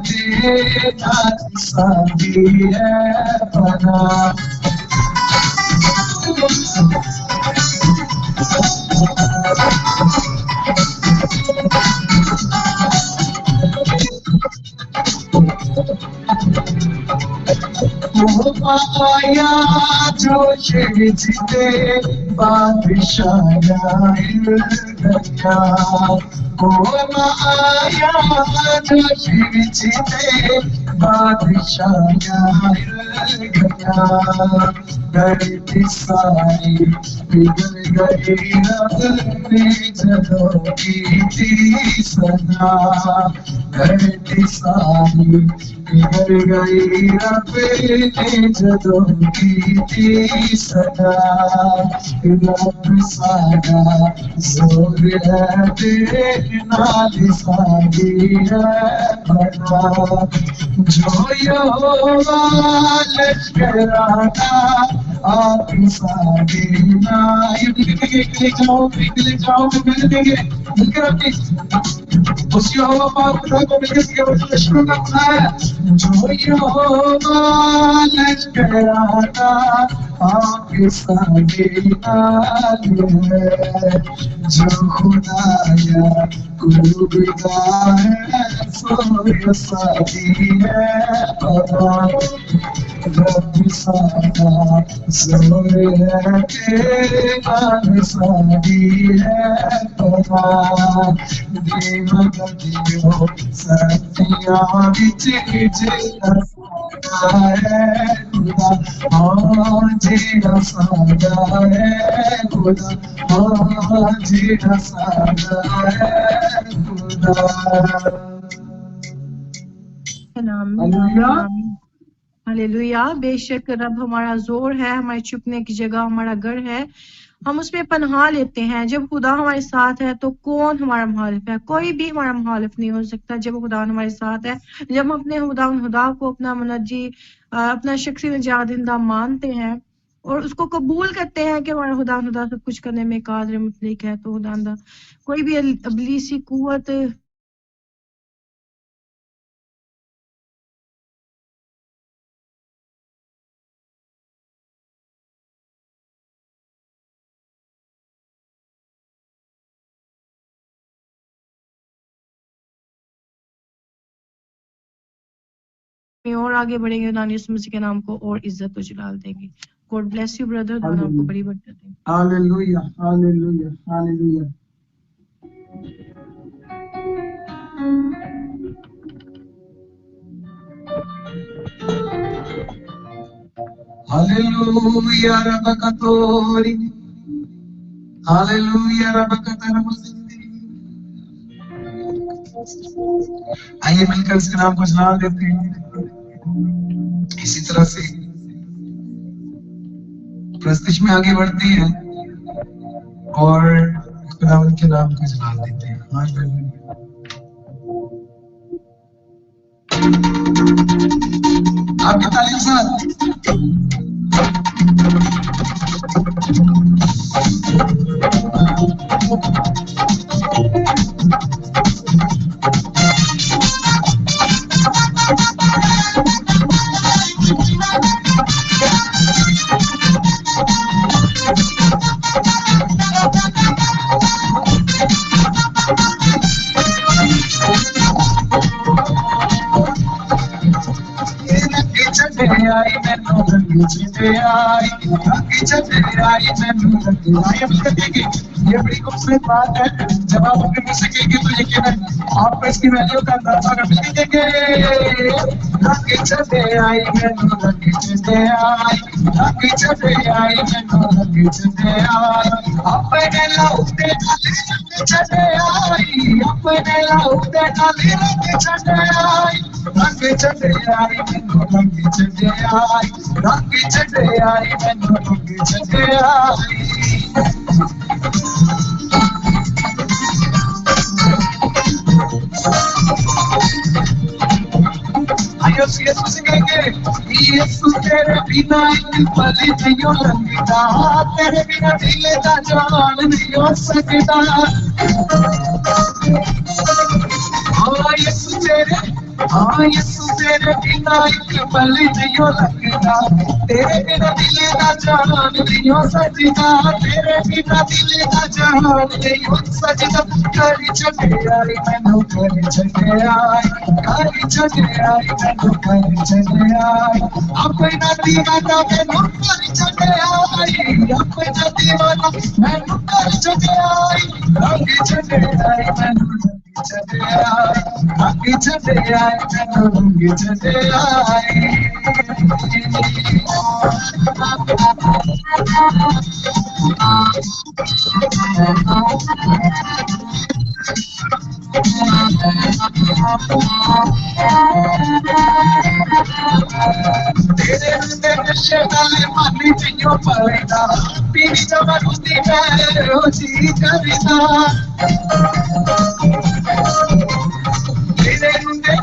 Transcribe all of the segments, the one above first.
तेरा साथी है बना आया जो जीते बादशाह गया वो आया जो जीते बादशाह गया गई सारी बिगड़ गई अपने जगह की थी सदा गई सारी बिगड़ गई अपने जगह की थी सदा रब सारा जोर है तेरे नाल सारी है बना जो यहोवा लश्कराना आप सारी निकले जाओ मिल देंगे मिलकर अपनी उस यहोवा पाक खुदा को मिलकर के लश्करों का खुदा है जो यहोवा लश्कराना आप सारी नाल है जो खुदाया कुर्बा है सो सारी है रब सारा जोर है तेरे नाल सारी है दियो सतिया विच जेड़ा सारा है खुदा हाँ जेड़ा सारा है खुदा हाँ जेड़ा सारा है खुदा हालेलुया। बेशक रब हमारा जोर है, हमारे छुपने की जगह, हमारा घर है, हम उसमें पनाह लेते हैं। जब खुदा हमारे साथ है तो कौन हमारा मुखालिफ है? कोई भी हमारा मुखालिफ नहीं हो सकता जब खुदा हमारे साथ है। जब हम अपने खुदा को अपना मुनज्जी अपना शख्सी निजातिंदा मानते हैं और उसको कबूल करते हैं कि हमारा खुदा सब कुछ करने में कादिर मुतलक है, तो खुदा कोई भी इब्लीसी कुव्वत और आगे बढ़ेंगे, नानी मसीह के नाम को और इज्जत और जलाल देंगे। गॉड ब्लेस यू ब्रदर, खुदा आपको बड़ी बरकत दे। Hallelujah hallelujah hallelujah. हालेलुया रबकतोरी हालेलुया रबकतरमसिंदी। आइए मिलकर उसके नाम को जलाल देते हैं। इसी तरह से प्रस्तुति में आगे बढ़ते हैं और खुदावंद के नाम को जलाल देते हैं। हालेलुया। आपकी तालीम साथ आई मैनू रंगी चढ़े आई मैनू रंगी आई। अब कहेंगे ये बड़ी खूबसूरत बात है। जब आप अपने मुंह से कहेंगे तो यकीनन आपको इसकी वैल्यू का अंदाजा कर लेंगे। रंगी चढ़े आई मैनू रंगी चढ़े आई मैनू रंगी चढ़े आई। अपने लाउते रंगी चढ़े आई अपने लाउते रंगी चढ़े आई रंगी चढ़े आई मैनू रंगी चढ़े आई रंगी चढ़े आई मैनू रंगी चढ़े आई। आइयो यीशु कहेंगे यीशु तेरे बिना एक पल नहीं हो सकता, तेरे बिना दिल का जान नहीं हो सकता। ओ यीशु तेरे हाँ यीशु तेरे बिना एक पल नहीं लगता, तेरे बिना दिल का जान नहीं सजदा, तेरे बिना दिल का जान नहीं सजदा। कर चले आई मैनू कर चले आई, कर चले आई मैनू कर चले आई, अपना दीवाना मैनू कर चले आई, अपना दीवाना मैनू कर चले आई, रंग चले आई मैनू चले आई, रंग चले आई मैनू रंग चले आई। तेरे हृदय नशे नाले मानी पियो पड़ेगा, पीनी जबरदस्ती में रोजी करेगा। तेरे हृदय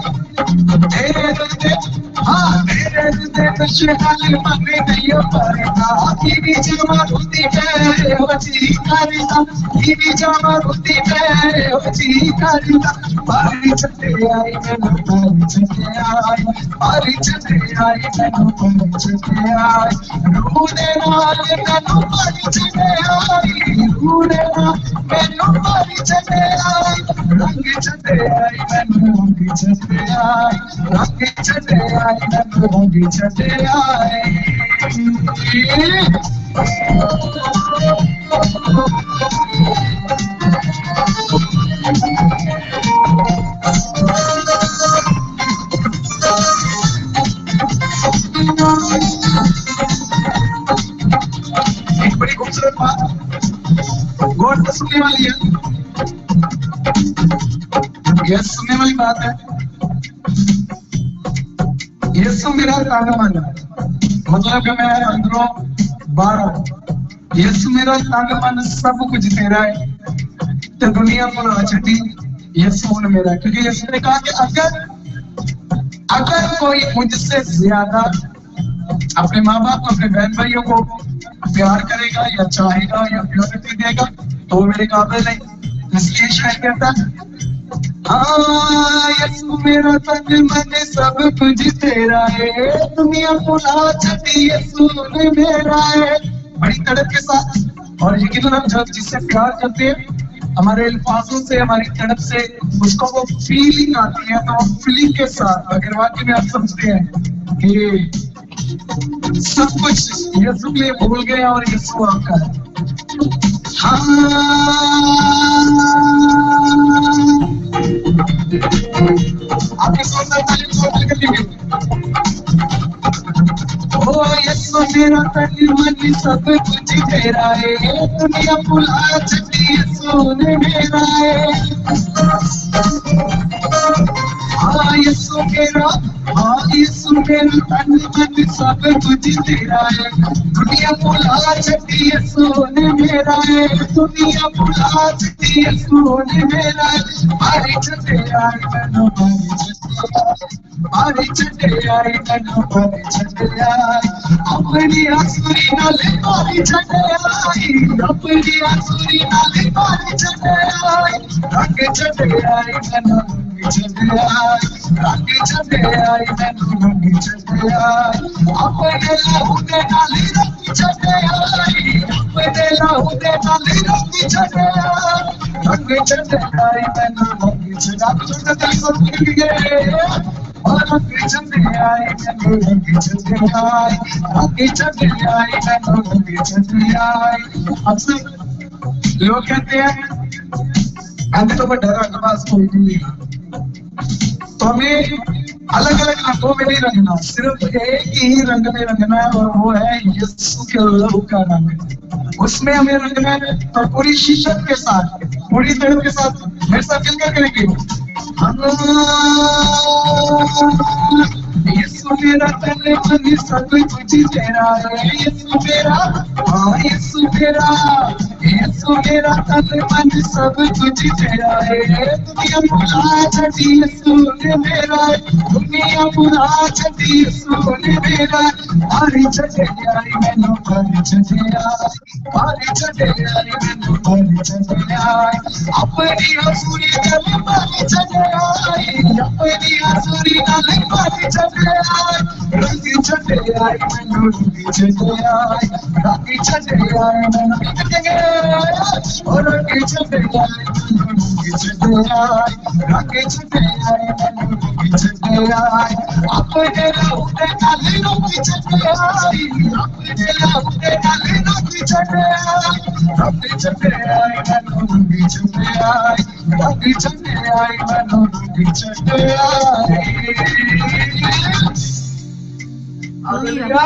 हाँ तेरे हृदय नशे नाले मानी पियो पड़ेगा, पीनी जबरदस्ती में रोजी करेगा, पीनी जबरदस्ती में रोजी करेगा। बारी चले आई मैनू बारी चले आई, बारी चले आई मैनू बारी चले आई, रूने नाल मैनू बारी चले आई, रूने नाल मैनू बारी चले आई, रंग चले आई मैनू रंग चले आई, रंग चले आई मैनू रंग चले आई। एक बड़ी खूबसूरत बात गौर से सुनने वाली है, यह सुनने वाली बात है। यीशु मेरा तांगमन है, मतलब कि मैं अंदरों बाहरों, यीशु मेरा तांगमन सब कुछ तेरा है, तो दुनिया को छठी यीशु ने मेरा, क्योंकि यीशु ने कहा कि अगर कोई मुझसे ज्यादा अपने माँ बाप अपने बहन भाइयों को प्यार करेगा या चाहेगा या प्योरिटी देगा तो वो मेरे काबिल नहीं। इसलिए शायद कहता हाँ यीशु मेरा तन मन सब कुछ तेरा है, दुनिया भुला छठी यीशु ने मेरा है। बड़ी तड़प के साथ, और यकीनन हम जब जिससे प्यार करते हैं हमारे अल्फाजों से हमारी तड़प से उसको वो फीलिंग आती है, तो फीलिंग के साथ अगर वाकई में आप समझते हैं कि सब कुछ यीशु के लिए भूल गए और यीशु आपका है। हाँ आपके सोचना तालीम को करके ओ यीशु मेरा तन मन सब कुछ तेरा है, दुनिया भुला छठी यीशु ने मेरा है। हाँ यीशु मेरा तन मन सब कुछ तेरा है, दुनिया भुला छठी यीशु ने मेरा है, दुनिया भुला छठी यीशु ने मेरा है। बारी चले आई मैनू बारी चले आई मैनू बारी चले आई, अपनी आसुरी नाले बारी चले आई, अपनी आसुरी नाले बारी चले आई, रंग चले आई मैनू रंग चले आई, रंग चले आई मैनू रंग चले आई, अपने लहू दे नाले रंग चले आई, अपने लहू दे नाले रंग चले आई, रंग चले आई मैनू रंग चले आई। और रंग चले आई मैनू रंग चले आई, रंग चले आई मैनू रंग चले आई। अक्सर लोग कहते हैं तो बड़ा रंगबाज कोई नहीं, तो हमें अलग अलग रंगों में नहीं रंगना, सिर्फ एक ही रंग में रंगना है और वो है यीशु के लहू का रंग। उसमें हमें रंगना है तो पूरी शिद्दत के साथ पूरी तड़प के साथ मेरे साथ मिलकर करेंगे। यीशु मेरा तन मन सब कुछ तेरा है, यीशु मेरा हाँ यीशु मेरा यीशु मेरा तन मन सब कुछ तेरा है, दुनिया बुला छड़ी यीशु ने मेरा है, दुनिया बुला छड़ी यीशु ने मेरा है, मारी छड़े आई मैनू मारी छड़े आई, मारी छड़े आई मैनू मारी छड़े आई, अपनी हसूरी गल मारी छड़े आई, अपनी हसूरी गल मारी छड़े आई, रंगी छड़े आई मैनू रंगी छड़े आई, रंगी छड़े आई मैनू और रंगी छड़े आई मैनू रंगी छड़े आई, रंगी छड़े आई मैनू रंगी छड़े आई, अपने लौटे गल रंगी छड़े आई, अपने लौटे गल रंगी छड़े आई, रंगी छड़े आई मैनू रंगी छड़े आई, रंगी छड़े आई मैनू रंगी छड़े आई। हालेलुया।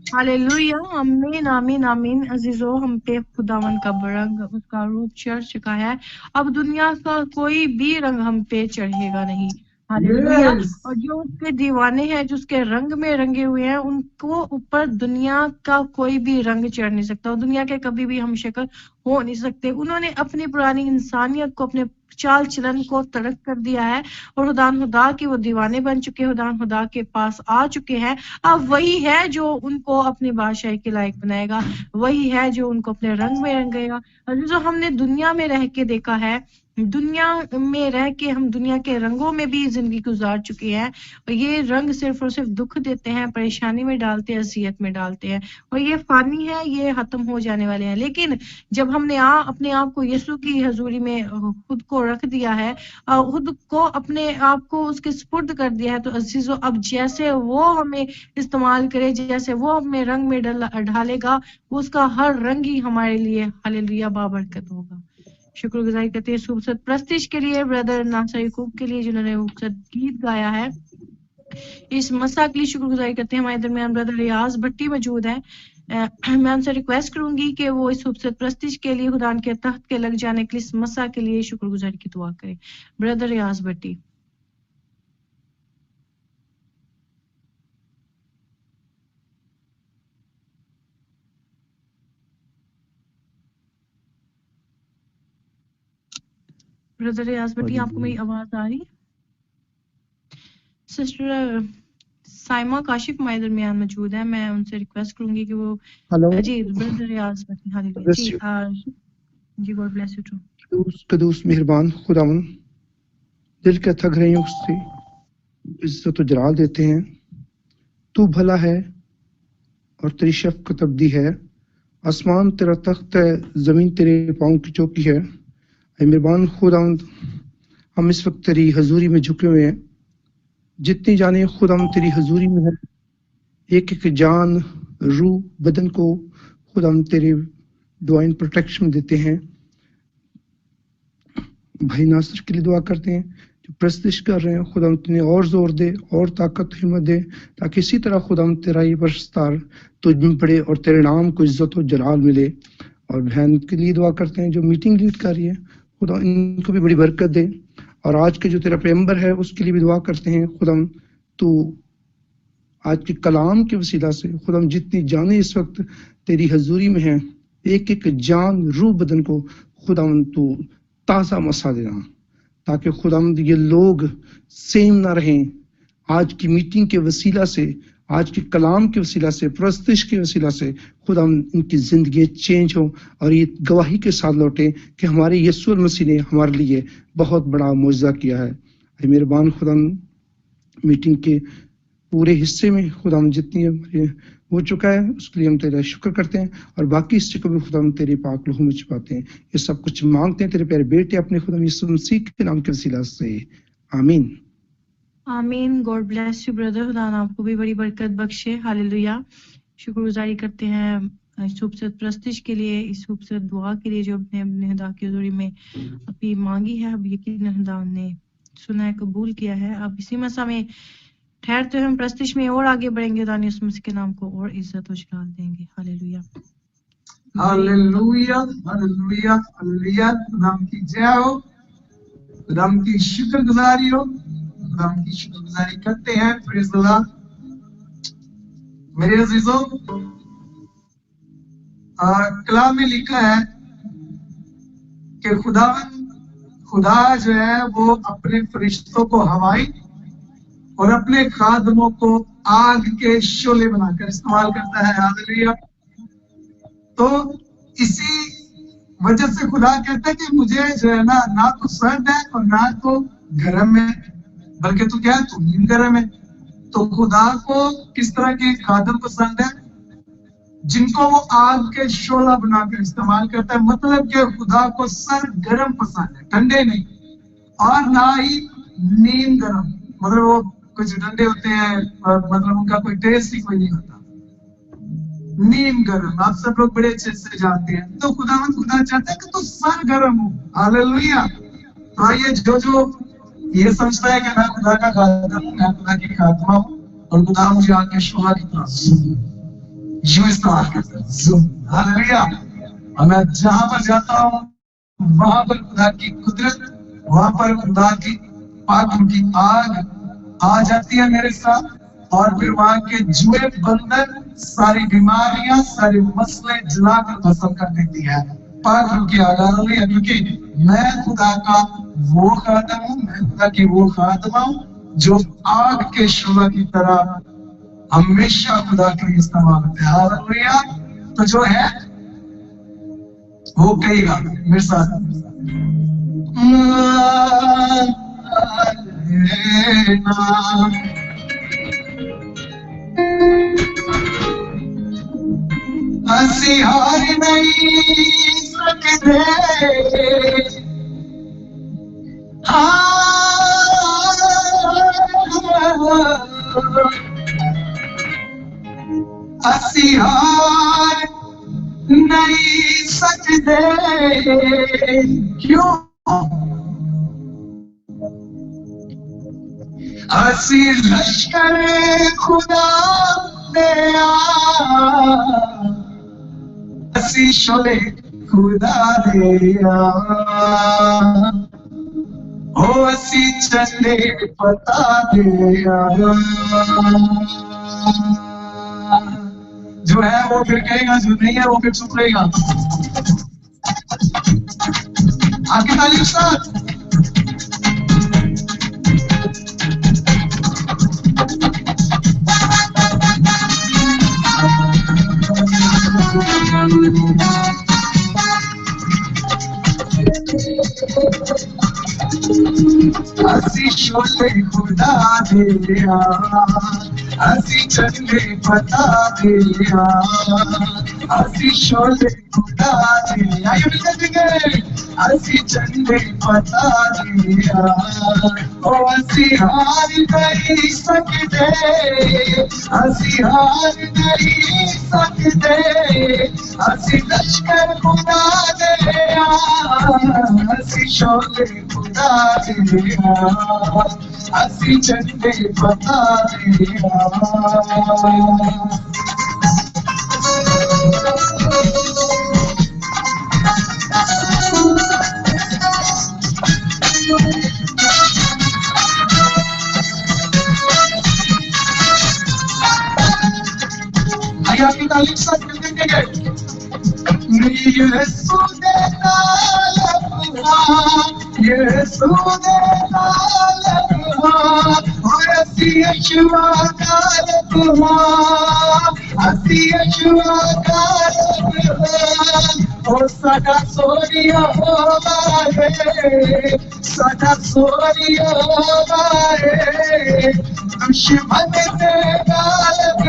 हालेलुया, आमीन आमीन आमीन। अजीजों, हम पे खुदावन का रंग, उसका रूप चढ़ चुका है। अब दुनिया का कोई भी रंग हम पे चढ़ेगा नहीं। हालेलुया। और जो उसके दीवाने हैं, जो उसके रंग में रंगे हुए हैं, उनको ऊपर दुनिया का कोई भी रंग चढ़ नहीं सकता और दुनिया के कभी भी हम शक्ल हो नहीं सकते। उन्होंने अपनी पुरानी इंसानियत को, अपने चाल चलन को तर्क कर दिया है और खुदा के वो दीवाने बन चुके हैं, खुदा के पास आ चुके हैं। अब वही है जो उनको अपनी बादशाही के लायक बनाएगा, वही है जो उनको अपने रंग में रंगेगा। जो हमने दुनिया में रह के देखा है, दुनिया में रह के हम दुनिया के रंगों में भी जिंदगी गुजार चुके हैं और ये रंग सिर्फ और सिर्फ दुख देते हैं, परेशानी में डालते हैं, अजियत में डालते हैं और ये फानी है, ये खत्म हो जाने वाले हैं। लेकिन जब हमने अपने आप को यीशु की हजूरी में खुद को रख दिया है, खुद को अपने आप को उसके सुपुर्द कर दिया है, तो अजीजों अब जैसे वो हमें इस्तेमाल करे, जैसे वो हमें रंग में ढालेगा, उसका हर रंग ही हमारे लिए हालेलुया बाबरकत होगा। शुक्रगुजारी करते हैं खूबसूरत प्रस्तिश के लिए, ब्रदर नासर याकूब के लिए जिन्होंने खूबसूरत गीत गाया है। इस मसा के लिए शुक्रगुजारी करते हैं। हमारे दरमियान ब्रदर रियाज भट्टी मौजूद है। मैं उनसे रिक्वेस्ट करूंगी कि वो इस खूबसूरत प्रस्तिश के लिए, खुदा के तख्त के लग जाने के लिए, इस मसा के लिए शुक्रगुजारी की दुआ करें। ब्रदर रियाज भट्टी। ब्रदर रियाज भट्टी, आपको मेरी आवाज आ रही है? सिस्टर साइमा काशिफ हमारे दरमियान मौजूद है। मैं उनसे रिक्वेस्ट करूंगी कि वो जी ब्रदर रियाज भट्टी हालेलुया जी गॉड ब्लेस यू टू। कदूस मेहरबान खुदावन, दिल के थक रहे हैं उससे इज्जत जलाल देते हैं। तू भला है और तेरी शफकत अब्दी है। आसमान तेरा तख्त है, जमीन तेरे पाँव की चौकी है। मेहरबान खुदावन, हम इस वक्त तेरी हजूरी में झुके हुए हैं। जितनी जाने खुदावन तेरी हजूरी में है, एक एक जान, रूह, बदन को खुदावन तेरे डिवाइन प्रोटेक्शन में देते हैं। भाई नासिर के लिए दुआ करते हैं जो प्रस्तुत कर रहे हैं, खुदा तुमने और जोर दे और ताकत हिम्मत दे, ताकि इसी तरह खुदा तेरा ये बरसतार तुझ में पड़े और तेरे नाम को इज्जत और जलाल मिले। और बहन के लिए दुआ करते हैं जो मीटिंग लीड कर रही है, खुदा इनको भी बड़ी बरकत दे। और आज के जो तेरा पैगंबर है उसके लिए भी दुआ करते हैं, खुदा तू आज के कलाम के वसीला से खुदा जितनी जाने इस वक्त तेरी हजूरी में है, एक एक जान, रूह, बदन को खुदा तू ताज़ा मसा देना, ताकि खुदावंद ये लोग सेम ना रहें। आज की मीटिंग के वसीला से, आज के कलाम के वसीला से, प्रस्तुत के वसीला से खुदावंद इनकी जिंदगी चेंज हो और ये गवाही के साथ लौटे कि हमारे यीशु मसीह ने हमारे लिए बहुत बड़ा मौजज़ा किया है। मेहरबान खुदावंद, मीटिंग के पूरे हिस्से में खुदावंद जितनी हो चुका है उसके लिए हम तेरा शुक्र करते हैं और बाकी हिस्से को भी खुदा हम तेरे पाक लहू में छुपाते हैं। ये सब कुछ मांगते हैं तेरे प्यारे बेटे अपने खुदा यीशु मसीह के नाम के वसीला से, आमीन आमीन। गॉड ब्लेस यू ब्रदर, खुदा आपको भी बड़ी बरकत बख्शे। हालेलुया। शुक्रगुजारी करते हैं इस खूबसूरत प्रस्तुत के लिए, इस खूबसूरत दुआ के लिए जो अपने खुदा की हुजूरी में अपनी मांगी है। अब यकीन खुदा ने सुना है, कबूल किया है। अब इसी मसा में ठहरते हम प्रस्तुत में और आगे बढ़ेंगे, दानी उस मसीह के नाम को और इज्जत और जलाल देंगे। Hallelujah hallelujah hallelujah hallelujah. नाम की जय हो, नाम की शुक्रगुजारी हो, नाम की शुक्रगुजारी करते हैं। Praise the Lord. मेरे अजीजों, कलाम में लिखा है कि खुदा जो है वो अपने फरिश्तों को हवाई और अपने खादमों को आग के शोले बनाकर इस्तेमाल करता है। हालेलुया। तो इसी वजह से खुदा कहता है कि मुझे जो है ना तो सर्द है और ना तो गर्म है, बल्कि तू क्या है, तू नीम गर्म है। तो खुदा को किस तरह के खादम पसंद है? जिनको वो आग के शोला बनाकर इस्तेमाल करता है। मतलब कि खुदा को सर गर्म पसंद है, ठंडे नहीं, और ना ही नीम गर्म। मतलब वो कुछ ठंडे होते हैं और मतलब उनका कोई टेस्ट ही कोई नहीं होता। नीम गर्म आप सब लोग बड़े अच्छे से जानते हैं। तो खुदा चाहता है कि तू सर गर्म हो। हालेलुया। तो आइए, जो ये समझता है कि मैं खुदा का खादम, मैं खुदा की खादमा हूँ और खुदा मुझे आके शोला की तरह यूं इस्तेमाल करता है। हालेलुया। और मैं जहां पर जाता हूँ वहां पर खुदा की कुदरत, वहां पर खुदा की पाक की आग आ जाती है मेरे साथ, और फिर वहां के जुए बंधन, सारी बीमारियां, सारे मसले जलाकर खत्म कर देती है पाक की आग। हालेलुया। क्योंकि मैं खुदा का वो खादम हूँ, मैं खुदा की वो खादमा हूँ जो आग के शोला की तरह हमेशा खुदा के लिए इस्तेमाल होते हैं। हालेलुया। तो जो है वो कहेगा मेरे साथ, हंसी हार नहीं सकते, हंसी हार नहीं सकते। क्यों? हंसी लश्कर खुदा ने हंसी शोले खुदा दे हो, हंसी चले पता दे। जो है वो फिर कहेगा, जो नहीं है वो फिर चुप रहेगा। आपकी तालीम साथ हंसी शोले खुदा दे, हंसी चले पता दे, हंसी शोले खुदा दे। आइए मिलकर हंसी चले पता दे, ओ हंसी हार नहीं सकते, हंसी हार नहीं सकते। हंसी लश्कर खुदा दे, हंसी शोले खुदा दे, हंसी चले पता दे। आइए आपकी तालीम साथ मिलकर कहेंगे, यीशु दे यीशु दे हसी यशुआ हसी यशुआ ओ साडा सोनिया होवे, साडा सोनिया होवे, दुश्मन से गालिब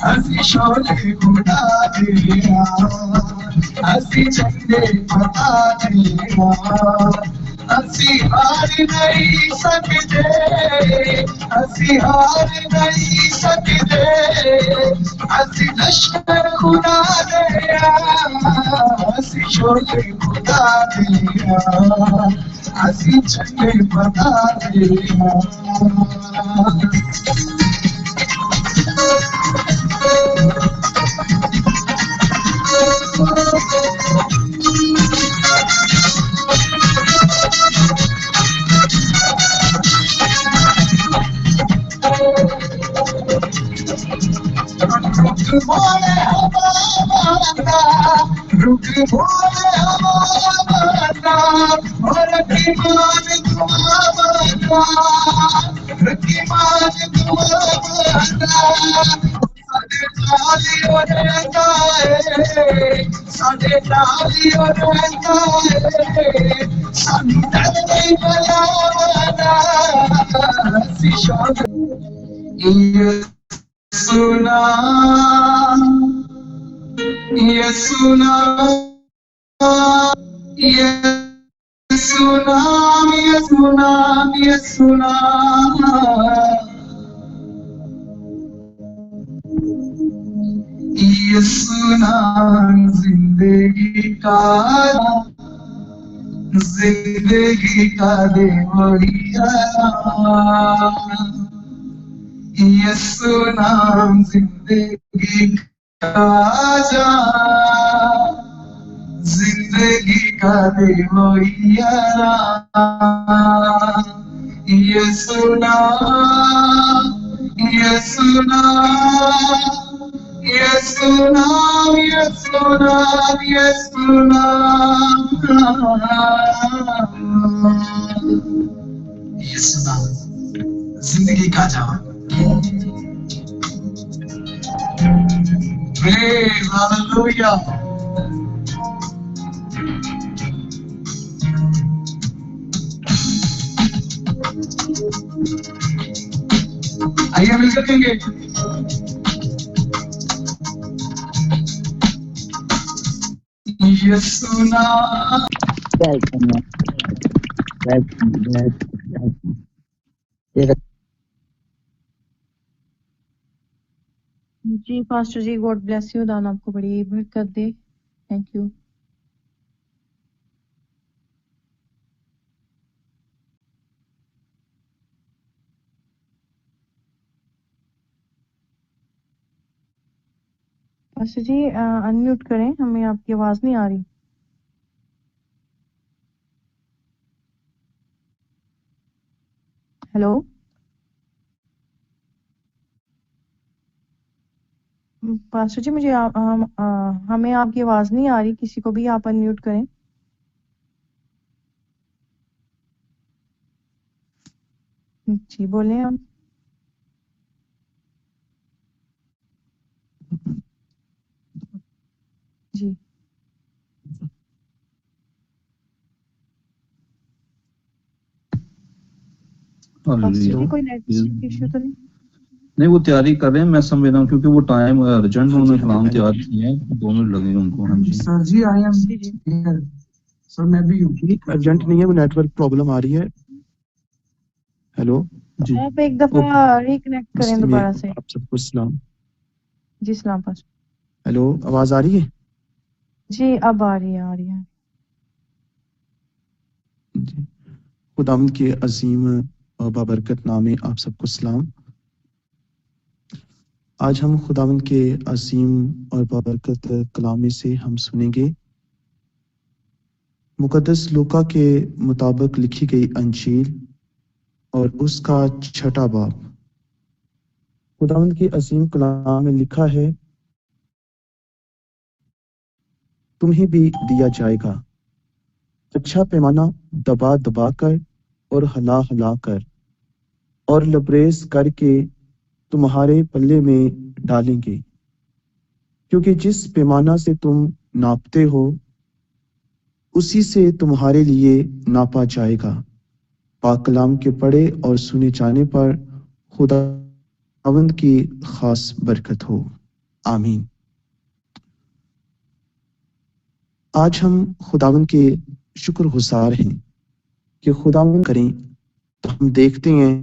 हसी शोले खुदा दिया, हसी चंदे पता दिया। हसी हार नहीं सकते, हसी हार नहीं सकते। हसी लश्कर खुदा दिया, हसी शोले खुदा दिया, हसी चंदे पता दिया। रुक बोले हमारा और की मान तुम्हारा की मान तुम्हारा साडे नालियों रहता है साडे नालियों रहता है सानू डर नहीं बनाना सिशान ये सुना ये सुना ये सुना ये सुना ये सुना ये सुना जिंदगी का देवरिया ये सुना जिंदगी का जिंदगी का देवरिया ये सुना ये सुना ये सुना ये सुना ये सुना ये सुना जिंदगी का जवाब Praise Hallelujah. आइए मिल सकेंगे ये सुना जी pastor ji, God bless you, दान आपको बड़ी बरकत दे। Thank you. Pastor ji unmute करें, हमें आपकी आवाज नहीं आ रही। हेलो पास्टर जी, मुझे हमें आपकी आवाज नहीं आ रही, किसी को भी आप अनम्यूट करें। जी बोले आप। जी पास्टर जी कोई नेटवर्क इश्यू तो नहीं वो तैयारी कर रहे हैं, मैं समझ रहा हूँ क्योंकि वो टाइम अर्जेंट उन्होंने कलाम तैयार किए हैं, 2 मिनट लगेंगे उनको। हाँ जी sir ji I am sir मैं भी अर्जेंट नहीं है, वो नेटवर्क प्रॉब्लम आ रही है। हेलो जी आप एक दफा रिकनेक्ट करें दोबारा से। आप सबको सलाम। जी सलाम पास्टर। हेलो आवाज आ रही है? जी अब आ रही है। जी खुदावंद के अजीम और बाबरकत नामे आप सबको सलाम। आज हम खुदावंद के अजीम और बाबरकत कलामे से हम सुनेंगे मुकद्दस लूका के मुताबिक लिखी गई अंजील और उसका 6वां बाब। खुदावंद के अजीम कलाम में लिखा है, तुम्हें भी दिया जाएगा अच्छा पैमाना, दबा दबा कर और हला हला कर और लबरेज करके तुम्हारे पल्ले में डालेंगे, क्योंकि जिस पैमाना से तुम नापते हो उसी से तुम्हारे लिए नापा जाएगा। पाक कलाम के पढ़े और सुने जाने पर खुदावंद की खास बरकत हो। आमीन। आज हम खुदावंद के शुक्रगुजार हैं कि खुदावंद करें तो हम देखते हैं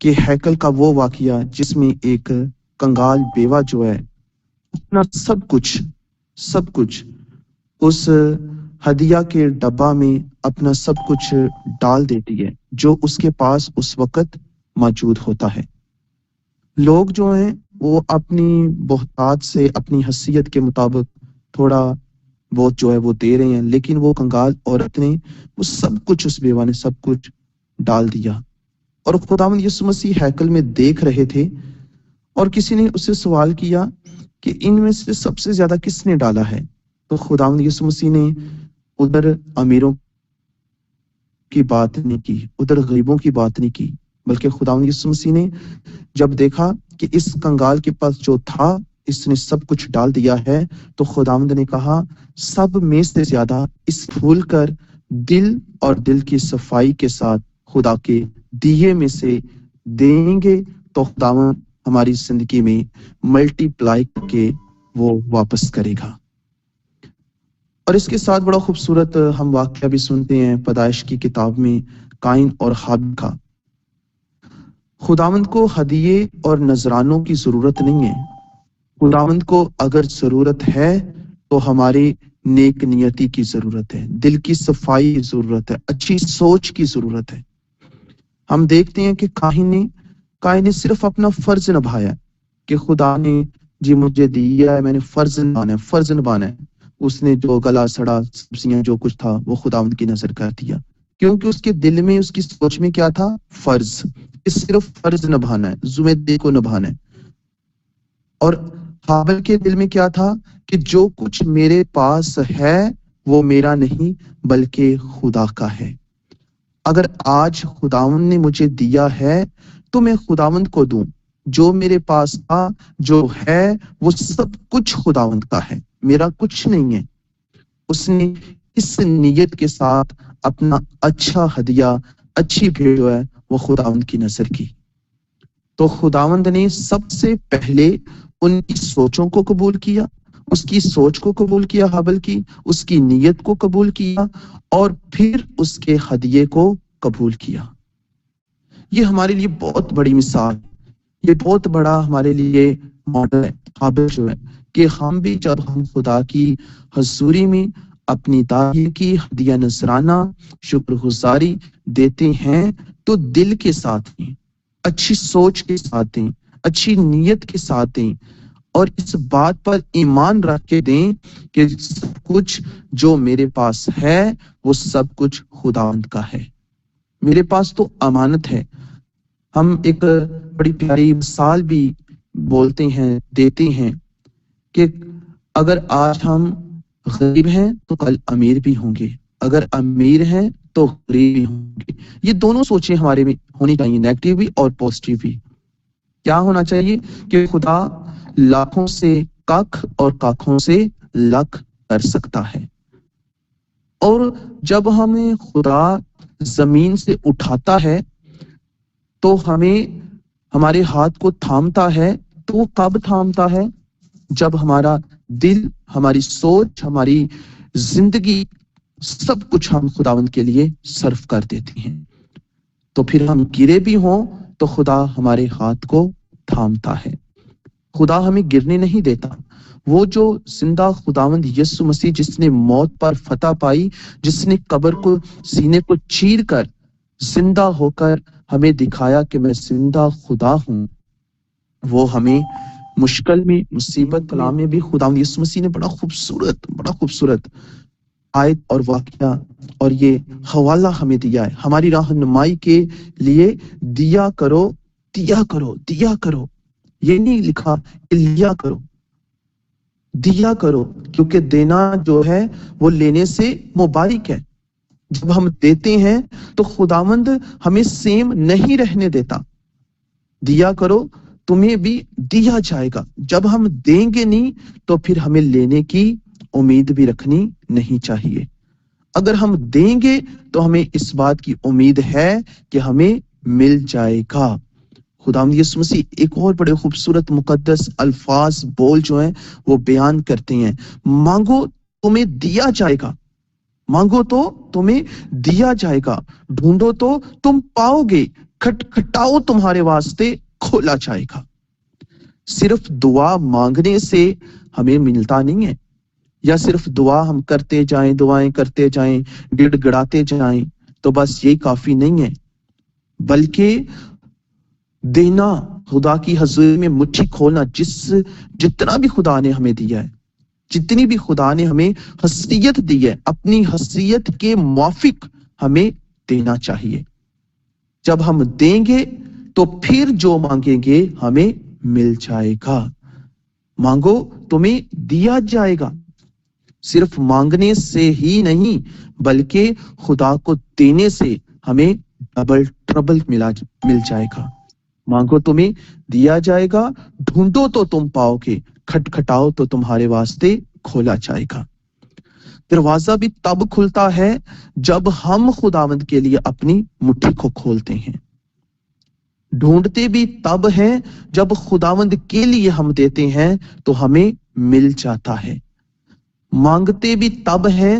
कि हैकल का वो वाकया जिसमें एक कंगाल बेवा जो है अपना सब कुछ उस हदिया के डब्बा में अपना सब कुछ डाल देती है जो उसके पास उस वक्त मौजूद होता है। लोग जो हैं वो अपनी बहुतात से अपनी हैसियत के मुताबिक थोड़ा बहुत जो है वो दे रहे हैं, लेकिन वो कंगाल औरत ने वो सब कुछ, उस बेवा ने सब कुछ डाल दिया। और खुदावंद यीशु मसीह हैकल में देख रहे थे और किसी ने उससे सवाल किया कि इनमें से सबसे ज्यादा किसने डाला है। तो खुदावंद यीशु मसीह ने उधर अमीरों की बात नहीं की, उधर गरीबों की बात नहीं की, बल्कि खुदावंद यीशु मसीह ने जब देखा कि इस कंगाल के पास जो था इसने सब कुछ डाल दिया है, तो खुदावंद ने कहा सब में से ज्यादा इस भूल कर दिल और दिल की सफाई के साथ खुदा के दिए में से देंगे तो खुदावंद हमारी जिंदगी में मल्टीप्लाई करके वो वापस करेगा। और इसके साथ बड़ा खूबसूरत हम वाक्य भी सुनते हैं पैदाइश की किताब में काइन और हाबिल का। खुदावंद को हदिये और नजरानों की जरूरत नहीं है। खुदावंद को अगर जरूरत है तो हमारी नेक नियति की जरूरत है, दिल की सफाई की जरूरत है, अच्छी सोच की जरूरत है। हम देखते हैं कि काइन ने सिर्फ अपना फर्ज निभाया कि खुदा ने जी मुझे दिया है, मैंने फर्ज निभाना है। उसने जो गला सड़ा सब्जियां जो कुछ था वो खुदावंद की नजर कर दिया, क्योंकि उसके दिल में उसकी सोच में क्या था, फर्ज, सिर्फ फर्ज निभाना है, जिम्मेदारी को निभाना है। और हाबिल के दिल में क्या था कि जो कुछ मेरे पास है वो मेरा नहीं बल्कि खुदा का है। अगर आज खुदावंद ने मुझे दिया है तो मैं खुदावंद को दूं। जो मेरे पास था, जो है, वो सब कुछ खुदावंद का है, मेरा कुछ नहीं है। उसने इस नियत के साथ अपना अच्छा हदिया, अच्छी भेंट है वो खुदावंद की नजर की। तो खुदावंद ने सबसे पहले उनकी सोचों को कबूल किया, उसकी सोच को कबूल किया, हाबिल की उसकी नियत को कबूल किया और फिर उसके हदिये को कबूल किया। ये हमारे लिए बहुत बड़ी मिसाल, ये बहुत बड़ा हमारे लिए मॉडल है हाबिल जो है, कि हम भी जब हम खुदा की हजूरी में अपनी दाई की हदिया नजराना शुक्रगुजारी देते हैं तो दिल के साथ दें, अच्छी सोच के साथ दें, अच्छी नीयत के साथ दें और इस बात पर ईमान रख के दें कि सब कुछ जो मेरे पास है वो सब कुछ खुदावंद का है, मेरे पास तो अमानत है। हम एक बड़ी प्यारी मिसाल भी बोलते हैं, देते हैं कि अगर आज हम गरीब हैं तो कल अमीर भी होंगे, अगर अमीर हैं तो गरीब भी होंगे। ये दोनों सोचें हमारे में होनी चाहिए, नेगेटिव भी और पॉजिटिव भी। क्या होना चाहिए कि खुदा लाखों से कख और काखों से लख कर सकता है। और जब हमें खुदा जमीन से उठाता है तो हमें हमारे हाथ को थामता है, तो वो कब थामता है, जब हमारा दिल, हमारी सोच, हमारी जिंदगी सब कुछ हम खुदावंद के लिए सर्व कर देते हैं। तो फिर हम गिरे भी हों तो खुदा हमारे हाथ को थामता है। खुदा हमें गिरने नहीं देता। वो जो जिंदा खुदावंद यीशु मसीह जिसने मौत पर फतह पाई, जिसने कब्र को सीने को चीर कर जिंदा होकर हमें दिखाया कि मैं जिंदा खुदा हूं, वो हमें मुश्किल में, मुसीबत कलाम में भी खुदावंद यीशु मसीह ने बड़ा खूबसूरत आयत और वाकया और ये हवाला हमें दिया है हमारी रहनुमाई के लिए। दिया करो, दिया करो, दिया करो, ये नहीं लिखा कि लिया करो, दिया करो, क्योंकि देना जो है वो लेने से मुबारक है। जब हम देते हैं तो खुदावंद हमें सेम नहीं रहने देता। दिया करो, तुम्हें भी दिया जाएगा। जब हम देंगे नहीं तो फिर हमें लेने की उम्मीद भी रखनी नहीं चाहिए। अगर हम देंगे तो हमें इस बात की उम्मीद है कि हमें मिल जाएगा। खुदावंद यीशु मसीह एक और बड़े खूबसूरत मुकद्दस अल्फाज बोल जो हैं वो बयान करते हैं, मांगो तुम्हें दिया जाएगा, मांगो तो तुम्हें दिया जाएगा, ढूंढो तो तुम पाओगे, खटखटाओ तुम्हारे वास्ते खोला जाएगा। सिर्फ दुआ मांगने से हमें मिलता नहीं है, या सिर्फ दुआ हम करते जाएं, दुआएं करते जाएं, गिड़गिड़ाते जाएं तो बस ये काफी नहीं है, बल्कि देना, खुदा की हजूरी में मुट्ठी खोलना, जितना भी खुदा ने हमें दिया है, जितनी भी खुदा ने हमें हसीयत दी है, अपनी हसीयत के मुआफिक हमें देना चाहिए। जब हम देंगे तो फिर जो मांगेंगे हमें मिल जाएगा। मांगो तुम्हें दिया जाएगा। सिर्फ मांगने से ही नहीं बल्कि खुदा को देने से हमें डबल ट्रबल मिल जाएगा। मांगो तुम्हें दिया जाएगा, ढूंढो तो तुम पाओगे, खटखटाओ तो तुम्हारे वास्ते खोला जाएगा। दरवाजा भी तब खुलता है जब हम खुदावंद के लिए अपनी मुट्ठी को खोलते हैं। ढूंढते भी तब है जब खुदावंद के लिए हम देते हैं तो हमें मिल जाता है। मांगते भी तब है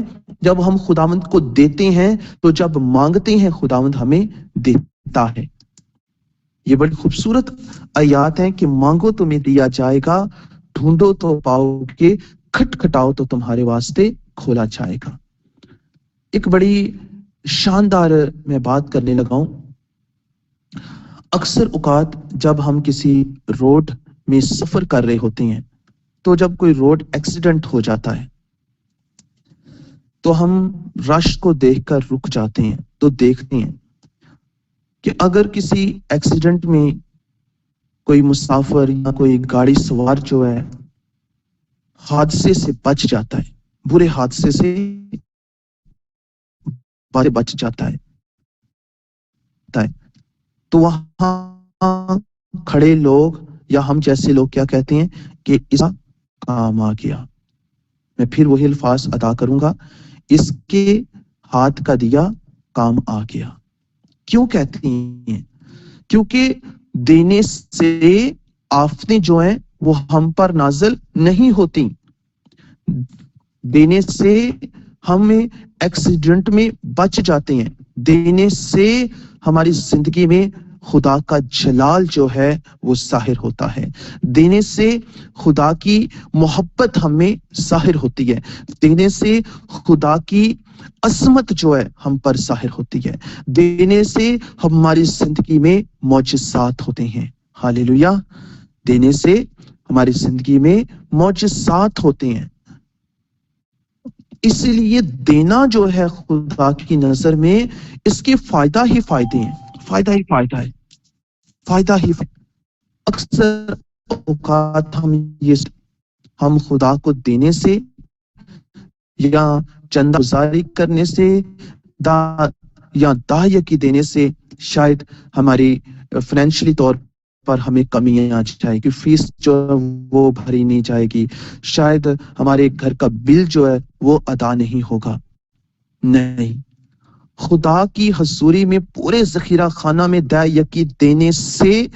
जब हम खुदावंद को देते हैं, तो जब मांगते हैं खुदावंद हमें देता है। ये बड़ी खूबसूरत आयात है कि मांगो तुम्हें दिया जाएगा, ढूंढो तो पाओगे, खटखटाओ तो तुम्हारे वास्ते खोला जाएगा। एक बड़ी शानदार मैं बात करने लगा हूं। अक्सर औकात जब हम किसी रोड में सफर कर रहे होते हैं, तो जब कोई रोड एक्सीडेंट हो जाता है तो हम रश को देखकर रुक जाते हैं, तो देखते हैं कि अगर किसी एक्सीडेंट में कोई मुसाफिर या कोई गाड़ी सवार जो है हादसे से बच जाता है, बुरे हादसे से बच जाता है, तो वहां खड़े लोग या हम जैसे लोग क्या कहते हैं कि इसका काम आ गया। मैं फिर वही अल्फाज अदा करूंगा, इसके हाथ का दिया काम आ गया। क्यों कहते हैं? क्योंकि देने से आफतें जो हैं वो हम पर नाज़िल नहीं होती। देने से हम एक्सीडेंट में बच जाते हैं। देने से हमारी जिंदगी में खुदा का जलाल जो है वो जाहिर होता है। देने से खुदा की मोहब्बत हमें जाहिर होती है। देने से खुदा की असमत जो है हम पर जाहिर होती है। देने से हमारी जिंदगी में मौजज़ात होते हैं। हालेलुया। देने से हमारी जिंदगी में मौजज़ात होते हैं। इसलिए देना जो है खुदा की नजर में इसके फायदा ही फायदे हैं, फायदा ही फायदा है, फायदा ही अक्सर औकात हम खुदा को देने से या चंदा गुजारी करने से या दायकी देने से शायद हमारी फाइनेंशियली तौर पर हमें कमी आ जाएगी, फीस जो है वो भरी नहीं जाएगी, शायद हमारे घर का बिल जो है वो अदा नहीं होगा। नहीं, खुदा की हजूरी में पूरे जखीरा खाना में दायकी देने से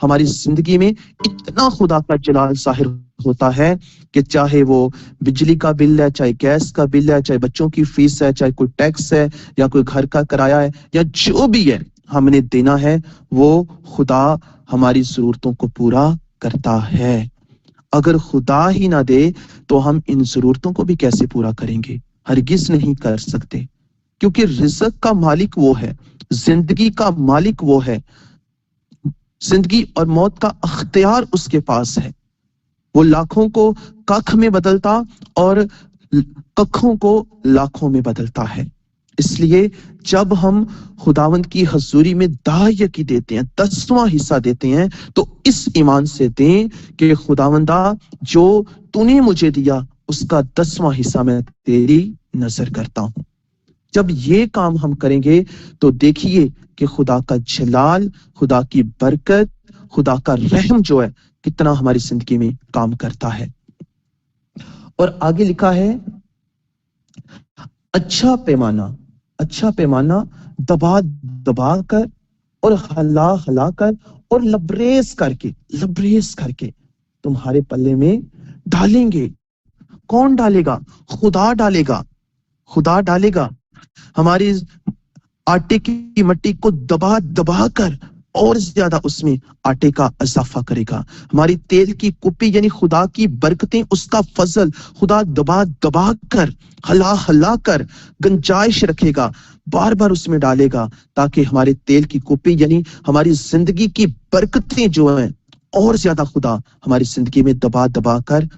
हमारी जिंदगी में इतना खुदा का जलाल जाहिर होता है कि चाहे वो बिजली का बिल है, चाहे गैस का बिल है, चाहे बच्चों की फीस है, चाहे कोई टैक्स है या कोई घर का किराया है या जो भी है हमने देना है, वो खुदा हमारी जरूरतों को पूरा करता है। अगर खुदा ही ना दे तो हम इन जरूरतों को भी कैसे पूरा करेंगे? हरगिज नहीं कर सकते, क्योंकि रिज़्क का मालिक वो है, जिंदगी का मालिक वो है, जिंदगी और मौत का अख्तियार उसके पास है। वो लाखों को कख में बदलता और कखों को लाखों में बदलता है। इसलिए जब हम खुदावंद की हजूरी में दायकी देते हैं, 10वां हिस्सा देते हैं, तो इस ईमान से दें कि खुदावंदा जो तूने मुझे दिया उसका 10वां हिस्सा मैं तेरी नजर करता हूं। जब ये काम हम करेंगे तो देखिए कि खुदा का जलाल, खुदा की बरकत, खुदा का रहम जो है कितना हमारी जिंदगी में काम करता है। और आगे लिखा है, अच्छा पैमाना दबा दबा कर और हला हला कर और लबरेज करके तुम्हारे पल्ले में डालेंगे। कौन डालेगा? खुदा डालेगा। हमारी आटे की मट्टी को दबा दबा कर और ज्यादा उसमें आटे का इजाफा करेगा। हमारी तेल की कुप्पी यानी खुदा की बरकतें, उसका फजल खुदा दबा दबा कर, हला हला कर गंजाइश रखेगा, बार बार उसमें डालेगा, ताकि हमारे तेल की कुप्पी यानी हमारी जिंदगी की बरकतें जो हैं और ज्यादा खुदा हमारी जिंदगी में दबा दबा कर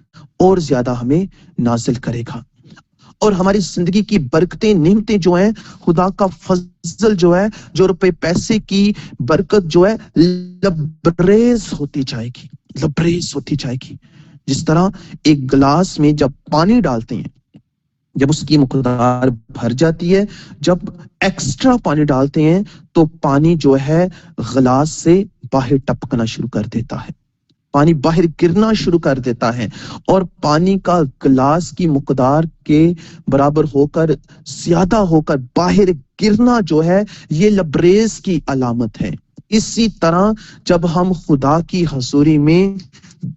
और ज्यादा हमें नाजिल करेगा। और हमारी जिंदगी की बरकतें, नेमतें जो हैं, खुदा का फजल जो है, जो रुपए पैसे की बरकत जो है लबरेज होती जाएगी। जिस तरह एक गिलास में जब पानी डालते हैं जब उसकी मकदार भर जाती है, जब एक्स्ट्रा पानी डालते हैं तो पानी जो है गिलास से बाहर टपकना शुरू कर देता है, पानी बाहर गिरना शुरू कर देता है, और पानी का गिलास की मकदार के बराबर होकर, ज्यादा होकर बाहर गिरना जो है, ये लबरेज की अलामत है। इसी तरह जब हम खुदा की हजूरी में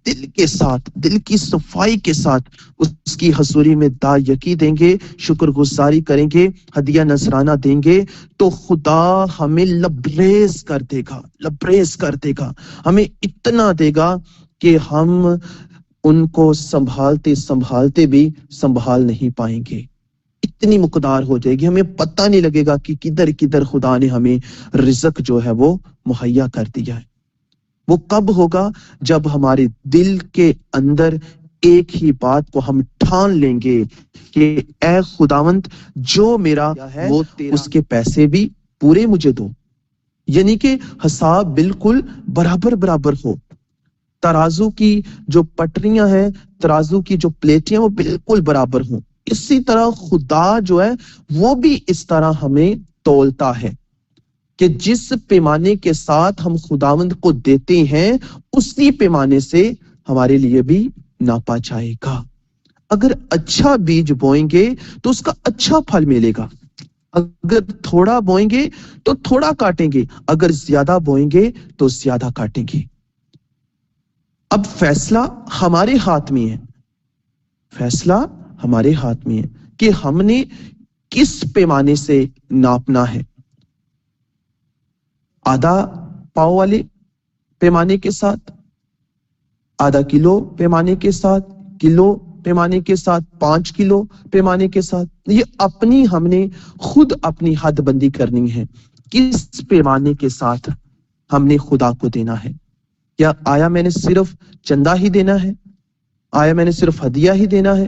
दिल के साथ, दिल की सफाई के साथ उसकी हजूरी में दायकी देंगे, शुक्रगुजारी करेंगे, हदिया नजराना देंगे, तो खुदा हमें लबरेज कर देगा, लबरेज कर देगा, हमें इतना देगा कि हम उनको संभालते संभालते भी संभाल नहीं पाएंगे। इतनी मुकदार हो जाएगी, हमें पता नहीं लगेगा कि किधर किधर खुदा ने हमें रिज़्क जो है वो मुहैया कर दिया है। वो कब होगा? जब हमारे दिल के अंदर एक ही बात को हम ठान लेंगे कि ऐ खुदावंत, जो मेरा है वो तेरा, उसके पैसे भी पूरे मुझे दो, यानी कि हिसाब बिल्कुल बराबर बराबर हो। तराजू की जो पटरियां हैं, तराजू की जो प्लेटें वो बिल्कुल बराबर हों। इसी तरह खुदा जो है वो भी इस तरह हमें तौलता है कि जिस पैमाने के साथ हम खुदावंद को देते हैं, उसी पैमाने से हमारे लिए भी नापा जाएगा। अगर अच्छा बीज बोएंगे तो उसका अच्छा फल मिलेगा, अगर थोड़ा बोएंगे तो थोड़ा काटेंगे, अगर ज्यादा बोएंगे तो ज्यादा काटेंगे। अब फैसला हमारे हाथ में है, फैसला हमारे हाथ में है कि हमने किस पैमाने से नापना है। आधा पाव वाले पैमाने के साथ, आधा किलो पैमाने के साथ, किलो पैमाने के साथ, 5 किलो पैमाने के साथ, ये अपनी हमने खुद अपनी हदबंदी करनी है। किस पैमाने के साथ हमने खुदा को देना है? क्या आया मैंने सिर्फ चंदा ही देना है? आया मैंने सिर्फ हदिया ही देना है?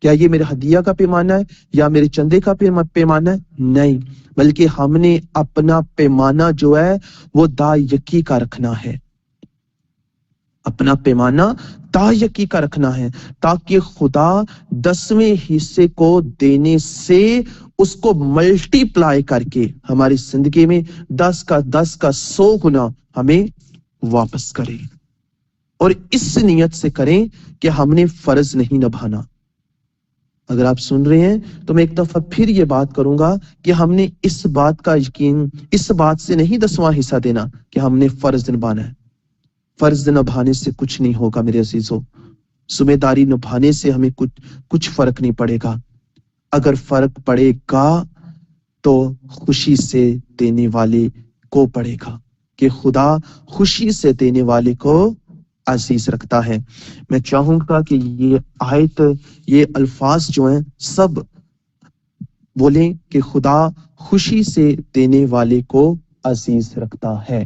क्या ये मेरे हदिया का पैमाना है या मेरे चंदे का पैमाना है? नहीं, बल्कि हमने अपना पैमाना जो है वो दायकी का रखना है, अपना पैमाना दायकी का रखना है, ताकि खुदा 10वें हिस्से को देने से उसको मल्टीप्लाई करके हमारी जिंदगी में 10 का 100 गुना हमें वापस करें। और इस नियत से करें कि हमने फर्ज नहीं निभाना। अगर आप सुन रहे हैं तो मैं एक दफा फिर ये बात करूंगा कि हमने इस बात का यकीन, इस बात से नहीं 10वां हिस्सा देना कि हमने फर्ज निभाना है। फर्ज निभाने से कुछ नहीं होगा मेरे अजीजों, जिम्मेदारी निभाने से हमें कुछ फर्क नहीं पड़ेगा। अगर फर्क पड़ेगा तो खुशी से देने वाले को पड़ेगा, कि खुदा खुशी से देने वाले को अजीज रखता है। मैं चाहूंगा कि ये आयत, ये अल्फाज जो हैं सब बोलें कि खुदा खुशी से देने वाले को अजीज रखता है,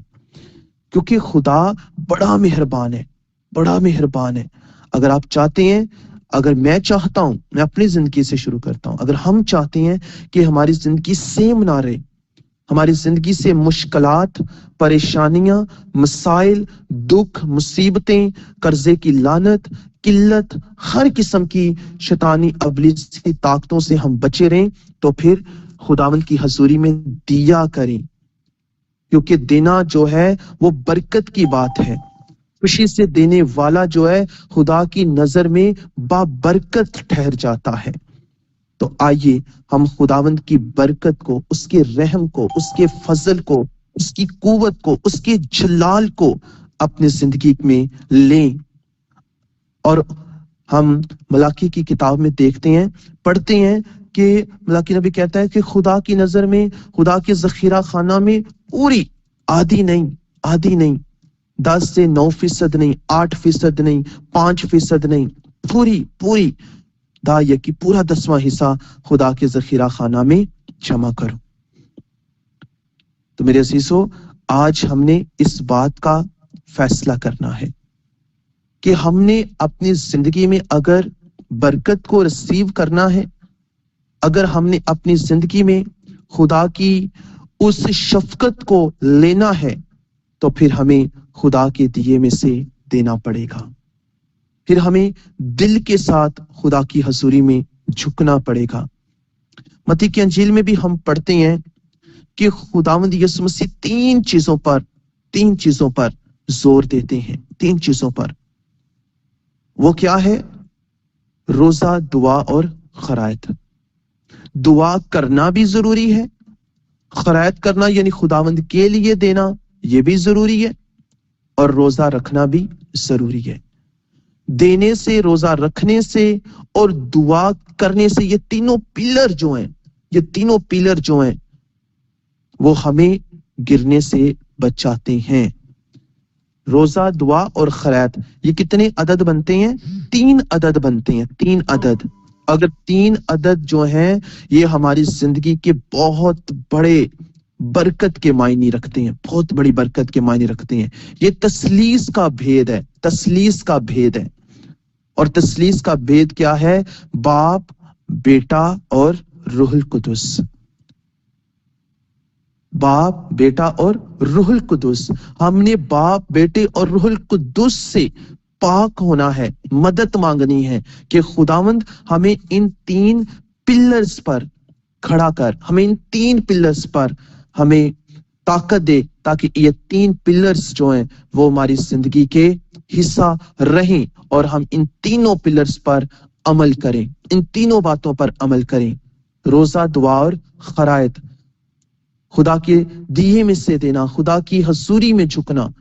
क्योंकि खुदा बड़ा मेहरबान है, बड़ा मेहरबान है। अगर आप चाहते हैं, अगर मैं चाहता हूं, मैं अपनी जिंदगी से शुरू करता हूं, अगर हम चाहते हैं कि हमारी जिंदगी सेम ना रहे, हमारी जिंदगी से मुश्किलात, परेशानियां, मसाइल, दुख, मुसीबतें, कर्जे की लानत, किल्लत, हर किस्म की शैतानी अबलीस की ताकतों से हम बचे रहें, तो फिर खुदावंद की हजूरी में दिया करें, क्योंकि देना जो है वो बरकत की बात है। खुशी से देने वाला जो है खुदा की नजर में बाबरकत ठहर जाता है। तो आइए हम खुदावंद की बरकत को, उसके रहम को, उसके फजल को, उसकी कुव्वत को, उसके जलाल को अपनी जिंदगी में लें। और हम मलाकी की किताब में देखते हैं, पढ़ते हैं कि मलाकी नबी कहता है कि खुदा की नजर में, खुदा के जखीरा खाना में पूरी आधी नहीं, 10 से 9% नहीं, 8% नहीं, 5% नहीं, पूरी दायक की पूरा 10वां हिस्सा खुदा के जखीरा खाना में जमा करो। तो मेरे अजीजों, आज हमने इस बात का फैसला करना है कि हमने अपनी जिंदगी में अगर बरकत को रिसीव करना है, अगर हमने अपनी जिंदगी में खुदा की उस शफकत को लेना है, तो फिर हमें खुदा के दिए में से देना पड़ेगा। फिर हमें दिल के साथ खुदा की हजूरी में झुकना पड़ेगा। मत्ती की अंजील में भी हम पढ़ते हैं कि खुदावंद यीशु मसीह तीन चीजों पर जोर देते हैं। तीन चीजों पर। वो क्या है? रोजा, दुआ और खरायत। दुआ करना भी जरूरी है, खरायत करना यानी खुदावंद के लिए देना ये भी जरूरी है, और रोजा रखना भी जरूरी है। देने से, रोजा रखने से और दुआ करने से, ये तीनों पिलर जो हैं वो हमें गिरने से बचाते हैं। रोजा, दुआ और खैरात, ये कितने अदद बनते हैं? 3 अदद बनते हैं। 3 अदद। अगर 3 अदद जो हैं ये हमारी जिंदगी के बहुत बड़े बरकत के मायने रखते हैं, बहुत बड़ी बरकत के मायने रखते हैं। ये तस्लीस का भेद है, तस्लीस का भेद है। और तस्लीस का भेद क्या है? बाप, बेटा और रूहुल कुदुस। बाप, बेटा और रूहुल कुदुस। हमने बाप, बेटे और रूहुल कुदुस से पाक होना है, मदद मांगनी है कि खुदावंद हमें इन 3 पिलर्स पर खड़ा कर, हमें इन 3 पिलर्स पर हमें ताकत दे, ताकि ये 3 पिलर्स जो हैं वो हमारी जिंदगी के हिस्सा रहें और हम इन तीनों पिलर्स पर अमल करें, इन तीनों बातों पर अमल करें। रोजा, दुआ और खरायत। खुदा के दिए में से देना, खुदा की हजूरी में झुकना,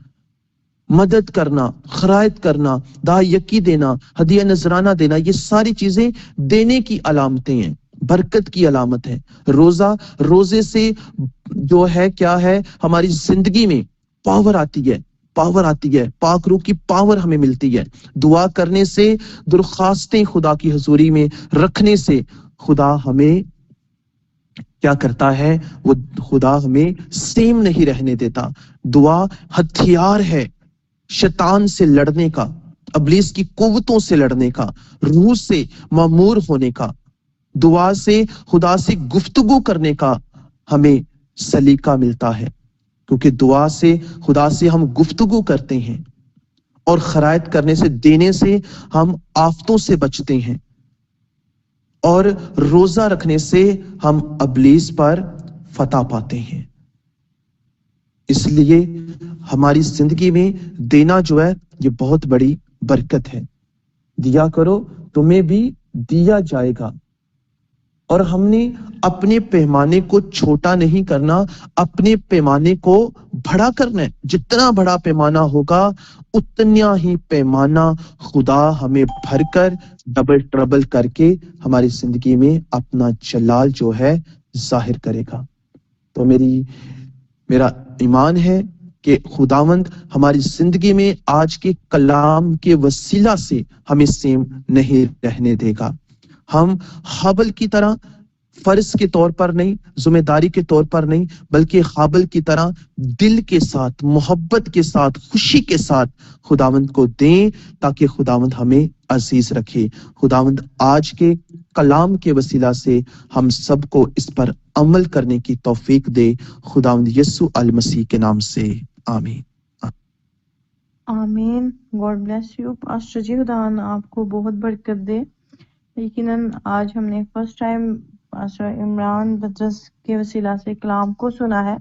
मदद करना, खरायत करना, दायकी देना, हदिया नजराना देना, ये सारी चीजें देने की अलामतें हैं, बरकत की अलामत है। रोजे से जो है क्या है, हमारी जिंदगी में पावर आती है, पाक रूह की पावर हमें मिलती है। दुआ करने से, दुर्खास्तें खुदा की हजूरी में रखने से खुदा हमें क्या करता है? वो खुदा हमें सेम नहीं रहने देता। दुआ हथियार है शैतान से लड़ने का, इब्लीस की कुव्वतों से लड़ने का, रूह से मामूर होने का। दुआ से खुदा से गुफ्तगू करने का हमें सलीका मिलता है, क्योंकि दुआ से खुदा से हम गुफ्तगू करते हैं, और खरायत करने से, देने से हम आफतों से बचते हैं, और रोजा रखने से हम इब्लीस पर फतह पाते हैं। इसलिए हमारी जिंदगी में देना जो है ये बहुत बड़ी बरकत है। दिया करो, तुम्हें भी दिया जाएगा। और हमने अपने पैमाने को छोटा नहीं करना, अपने पैमाने को बड़ा करना है। जितना बड़ा पैमाना होगा उतना ही पैमाना खुदा हमें भरकर डबल ट्रबल करके हमारी जिंदगी में अपना जलाल जो है जाहिर करेगा। तो मेरा ईमान है कि खुदावंद हमारी जिंदगी में आज के कलाम के वसीला से हमें सेम नहीं रहने देगा। हम हाबल की तरह फर्ज के तौर पर नहीं, जिम्मेदारी के तौर पर नहीं, बल्कि हाबल की तरह दिल के साथ, मोहब्बत के साथ, खुशी के साथ खुदावंद को दें, ताकि खुदावंद हमें अजीज रखे। खुदावंद आज के कलाम के वसीला से हम सबको इस पर अमल करने की तौफीक दे। खुदावंद यीशु अल मसीह के नाम से आमीन। आमीन। God bless you pastor ji, खुदा आपको बहुत बरकत दे। यकीनन आज हमने फर्स्ट टाइम पास्टर इमरान बदरस के वसीला से कलाम को सुना है,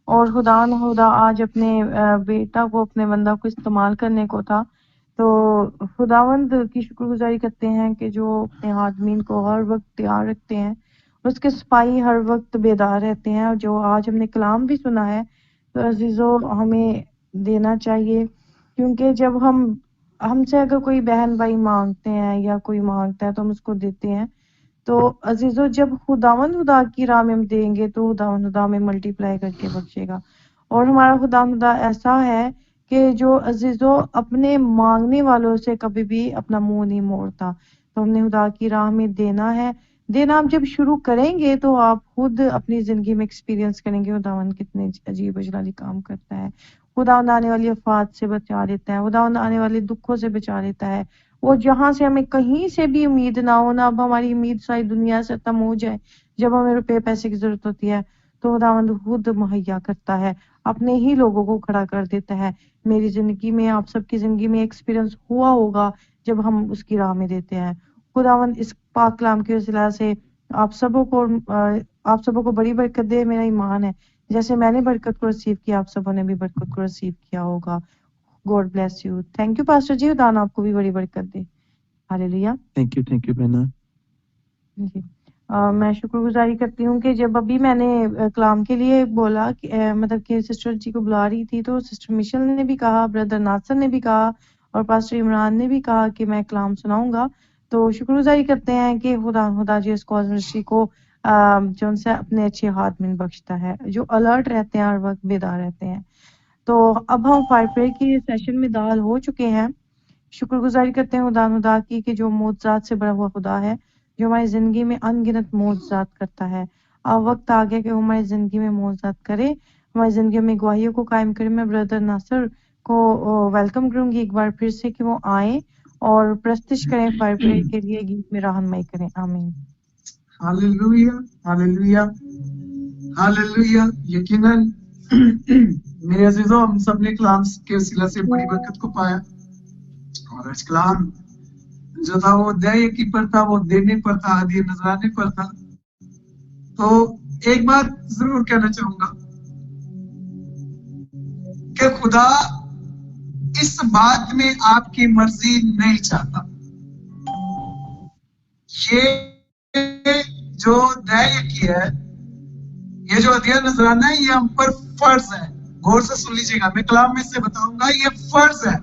और खुदा आज अपने बेटा को, अपने बंदा को इस्तेमाल करने को था। तो खुदावंद की शुक्रगुजारी करते हैं कि जो अपने आदमीन को हर वक्त तैयार रखते हैं, उसके सिपाही हर वक्त बेदार रहते हैं। और जो आज हमने कलाम भी सुना है, तो अजीजों हमें देना चाहिए, क्योंकि जब हमसे अगर कोई बहन भाई मांगते हैं या कोई मांगता है तो हम उसको देते हैं। तो अजीजों जब खुदा की राह में हम देंगे तो खुदा में मल्टीप्लाई करके बख्शेगा। और हमारा खुदा ऐसा है कि जो अजीजों अपने मांगने वालों से कभी भी अपना मुंह नहीं मोड़ता। तो हमने खुदा की राह में देना है। देना आप जब शुरू करेंगे तो आप खुद अपनी जिंदगी में एक्सपीरियंस करेंगे खुदावंद कितने अजीब अजलाली काम करता है। खुदावंद आने वाली आफात से बचा लेता है, खुदावंद आने वाले दुखों से बचा लेता है। वो जहां से हमें कहीं से भी उम्मीद ना हो ना, अब हमारी उम्मीद सारी दुनिया से खत्म हो जाए, जब हमें रुपए पैसे की जरूरत होती है तो खुदावंद खुद मुहैया करता है, अपने ही लोगों को खड़ा कर देता है। मेरी जिंदगी में, आप सबकी जिंदगी में एक्सपीरियंस हुआ होगा जब हम उसकी राह में देते हैं। खुदावंद इस पाक कलाम के वसीला से आप सबों को बड़ी बरकत दे। मेरा ईमान है जैसे मैंने बरकत को रिसीव किया आप सबों ने भी बरकत को रिसीव किया होगा। God bless you. Thank you pastor ji, खुदा आपको भी बड़ी बरकत दे। हालेलुया। थैंक यू बहना। जी मैं शुक्रगुजारी करती हूँ कि जब अभी मैंने कलाम के लिए बोला कि मतलब कि सिस्टर जी को बुला रही थी तो सिस्टर मिशेल ने भी कहा, ब्रदर नासर ने भी कहा और पास्टर इमरान ने भी कहा कि मैं कलाम सुनाऊंगा। तो शुक्रगुजारी करते हैं कि खुदा जी इस कॉज मिनिस्ट्री को जो उनसे अपने अच्छे हाथ में बख्शता है, जो अलर्ट रहते हैं हर वक्त बेदार रहते हैं। तो अब हम फायर प्रेयर की सेशन में दाखिल हो चुके हैं। शुक्रगुजारी करते हैं खुदा की कि जो मौजूदात से बड़ा हुआ खुदा है, जो हमारी जिंदगी में अनगिनत मौजूदात करता है। अब वक्त आ गया कि वो हमारी जिंदगी में मौजूदात करे, हमारी जिंदगी में गवाहियों को कायम करे। मैं ब्रदर नासर को वेलकम करूंगी एक बार फिर से कि वो आए और प्रस्तुत करें फायर प्रेयर के लिए, गीत में रहनुमाई करें। आमीन। Hallelujah, hallelujah, hallelujah. यकीनन मेरे अजीजों, हम सब ने कलाम के वसीला से बड़ी बरकत को पाया और आज कलाम जो था वो दया की पर था, वो देने पर था, हदीये नजराने पर था। तो एक बात जरूर कहना चाहूंगा कि खुदा इस बात में आपकी मर्जी नहीं चाहता। ये जो दया की है, ये जो हदीया नजराना है, ये हम पर फर्ज है। गौर से सुन लीजिएगा, मैं कलाम में से बताऊंगा, ये फर्ज है।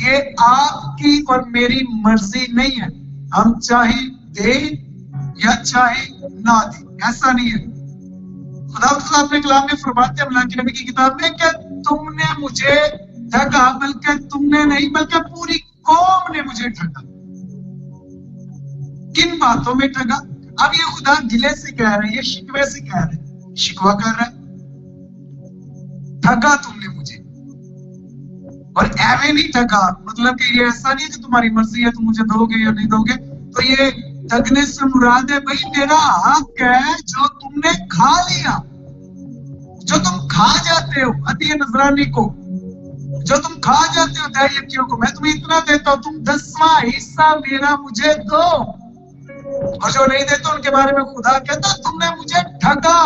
ये आपकी और मेरी मर्जी नहीं है, हम चाहे दे या चाहे ना दे, ऐसा नहीं है। खुदा अपने कलाम में फरमाते हैं मलाकी की नबी की किताब में कि तुमने मुझे ठगा, बल्कि तुमने नहीं बल्कि पूरी कौम ने मुझे ठगा। किन बातों में ठगा? अब ये खुदा गिले से कह रहे हैं, ये शिकवे से कह रहे हैं, शिकवा कर रहा है, ठगा तुमने मुझे। और एवे नहीं ठगा, मतलब कि ये ऐसा नहीं है कि तुम्हारी मर्जी है तुम मुझे दोगे या नहीं दोगे। तो ये ठगने से मुराद है भाई मेरा हक है जो तुमने खा लिया, जो तुम खा जाते हो हदीये नजरानी को, जो तुम खा जाते हो दयाकियों को। मैं तुम्हें इतना देता हूं, तुम 10वां हिस्सा मेरा मुझे दो। और जो नहीं देते उनके बारे में खुदा कहता तुमने मुझे ठगा।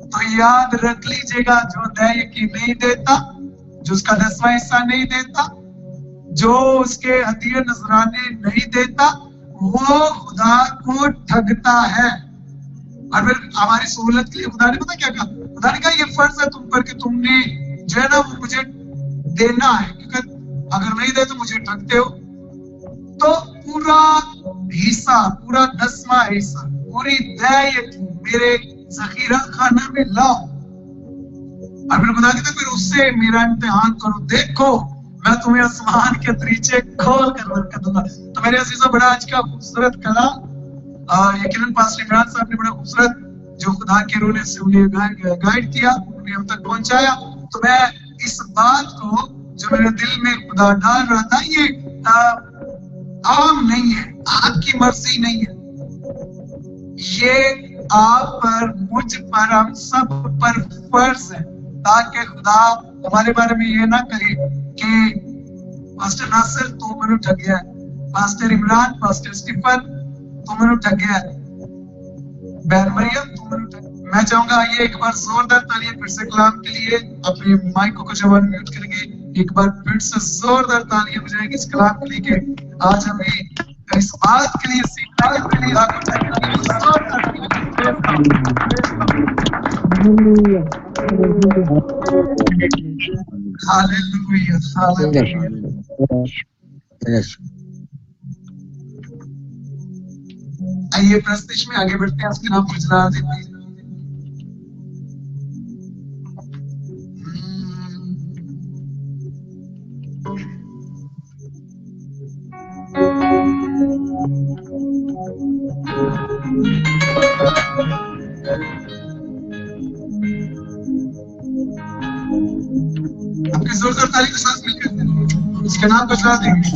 तो याद रख लीजिएगा, जो दयाकी नहीं देता, जो उसका 10वां हिस्सा नहीं देता, जो उसके हदीये नजराने नहीं देता, वो खुदा को ठगता है। और फिर हमारी सहूलत के लिए खुदा ने पता क्या कहा? खुदा ने कहा ये फर्ज है तुम पर कि तुमने जो है ना वो मुझे देना है, क्योंकि अगर नहीं दे तो मुझे ठगते हो। तो पूरा हिस्सा, पूरा 10वां हिस्सा, पूरी दयाकी मेरे जखीरा खाना में लाओ। और फिर खुदा कहता फिर उससे मेरा इम्तिहान करो, देखो मैं तुम्हें आसमान के दरीचे खोल कर बरकत दूंगा। तो मेरे अजीजों, बड़ा आज का खूबसूरत कलाम यकीनन पास्टर इमरान साहब ने बड़ा खूबसूरत जो खुदा के रूह ने से उन्हें गाइड किया, उन्हें हम तक पहुंचाया। तो मैं इस बात को जो मेरे दिल में खुदा डाल रहा था, ये आम नहीं है, आपकी मर्जी नहीं है, ये आप पर, मुझ पर, हम सब पर फर्ज है, ताकि खुदा हमारे बारे में ये ना कहे कि पास्टर नासिर तू मैंने ठग गया, पास्टर इमरान, पास्टर स्टीफन तू मैंने ठग गया, बहन मरियम तू मैंने ठग। मैं चाहूंगा ये एक बार जोरदार तालियां फिर से कलाम के लिए, अपने माइक को जब म्यूट करेंगे एक बार फिर से जोरदार तालियां हो जाएगी इस कलाम के लिए कि आज हमें इस बात के लिए सीखने के लिए हालेलुया, हालेलुया। आइए प्रस्तुति में आगे बढ़ते हैं, उसके नाम को जला देते हैं। आपके जोरदार ताली के साथ मिलकर इसके नाम को जला देंगे।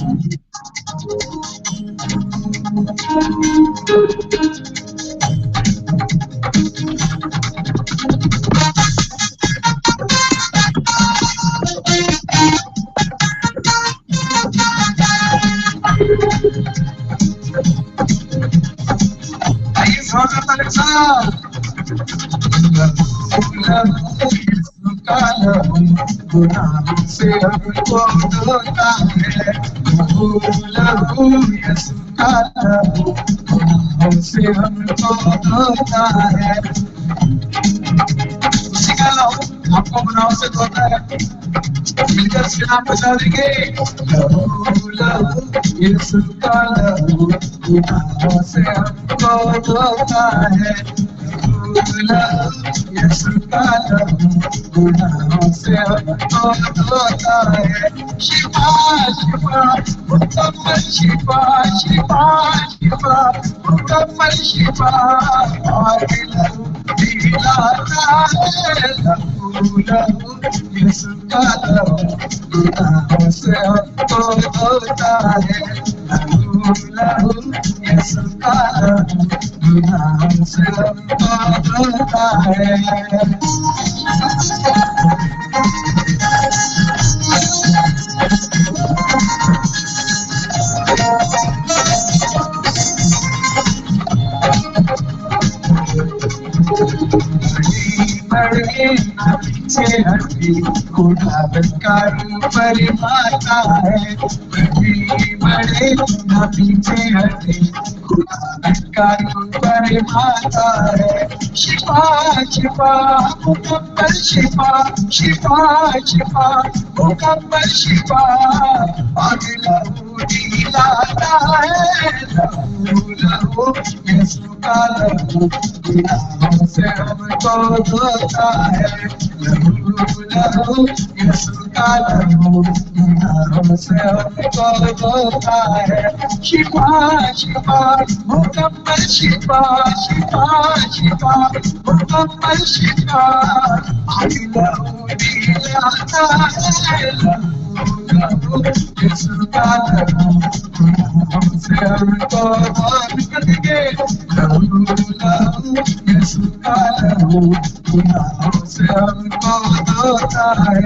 गुनाह से हमको धोता है, लहू यीशु का लहू गुनाह से हमको धोता है। उसी का लहू आपको गुनाह से धोता है। मिलकर उसके नाम बता देंगे, लहू लहू यीशु का लहू गुनाह से हमको धोता है, यीशु का लहू गुनाह से हमको धोता है। शिफा शिफा मुकम्मल शिफा, शिफा शिफा मुकम्मल शिफा, और लहू दिलाता है, लहू लहू यीशु का लहू गुनाह से हमको धोता है, लहू लहू यीशु का लहू गुनाह से हमको धोता है। बड़े पीछे हटी खुदा का रूप परिमाता है, बड़े पीछे हटी खुदा का रूप परिमाता है। शिफा शिफा मुकम्मल शिफा, शिफा शिफा मुकम्मल शिफा, और लहू दिलाता है, लहू लहू यीशु का लहू गुनाह से हमको धोता है, लहू लहू यीशु का लहू गुनाह से हमको धोता है। शिफा शिफा मुकम्मल शिफा, शिफा शिफा मुकम्मल शिफा, और लहू दिलाता है, लहू यीशु का लहू गुनाह से हमको धोता है, लहू लहू यीशु का लहू गुनाह से हमको धोता है।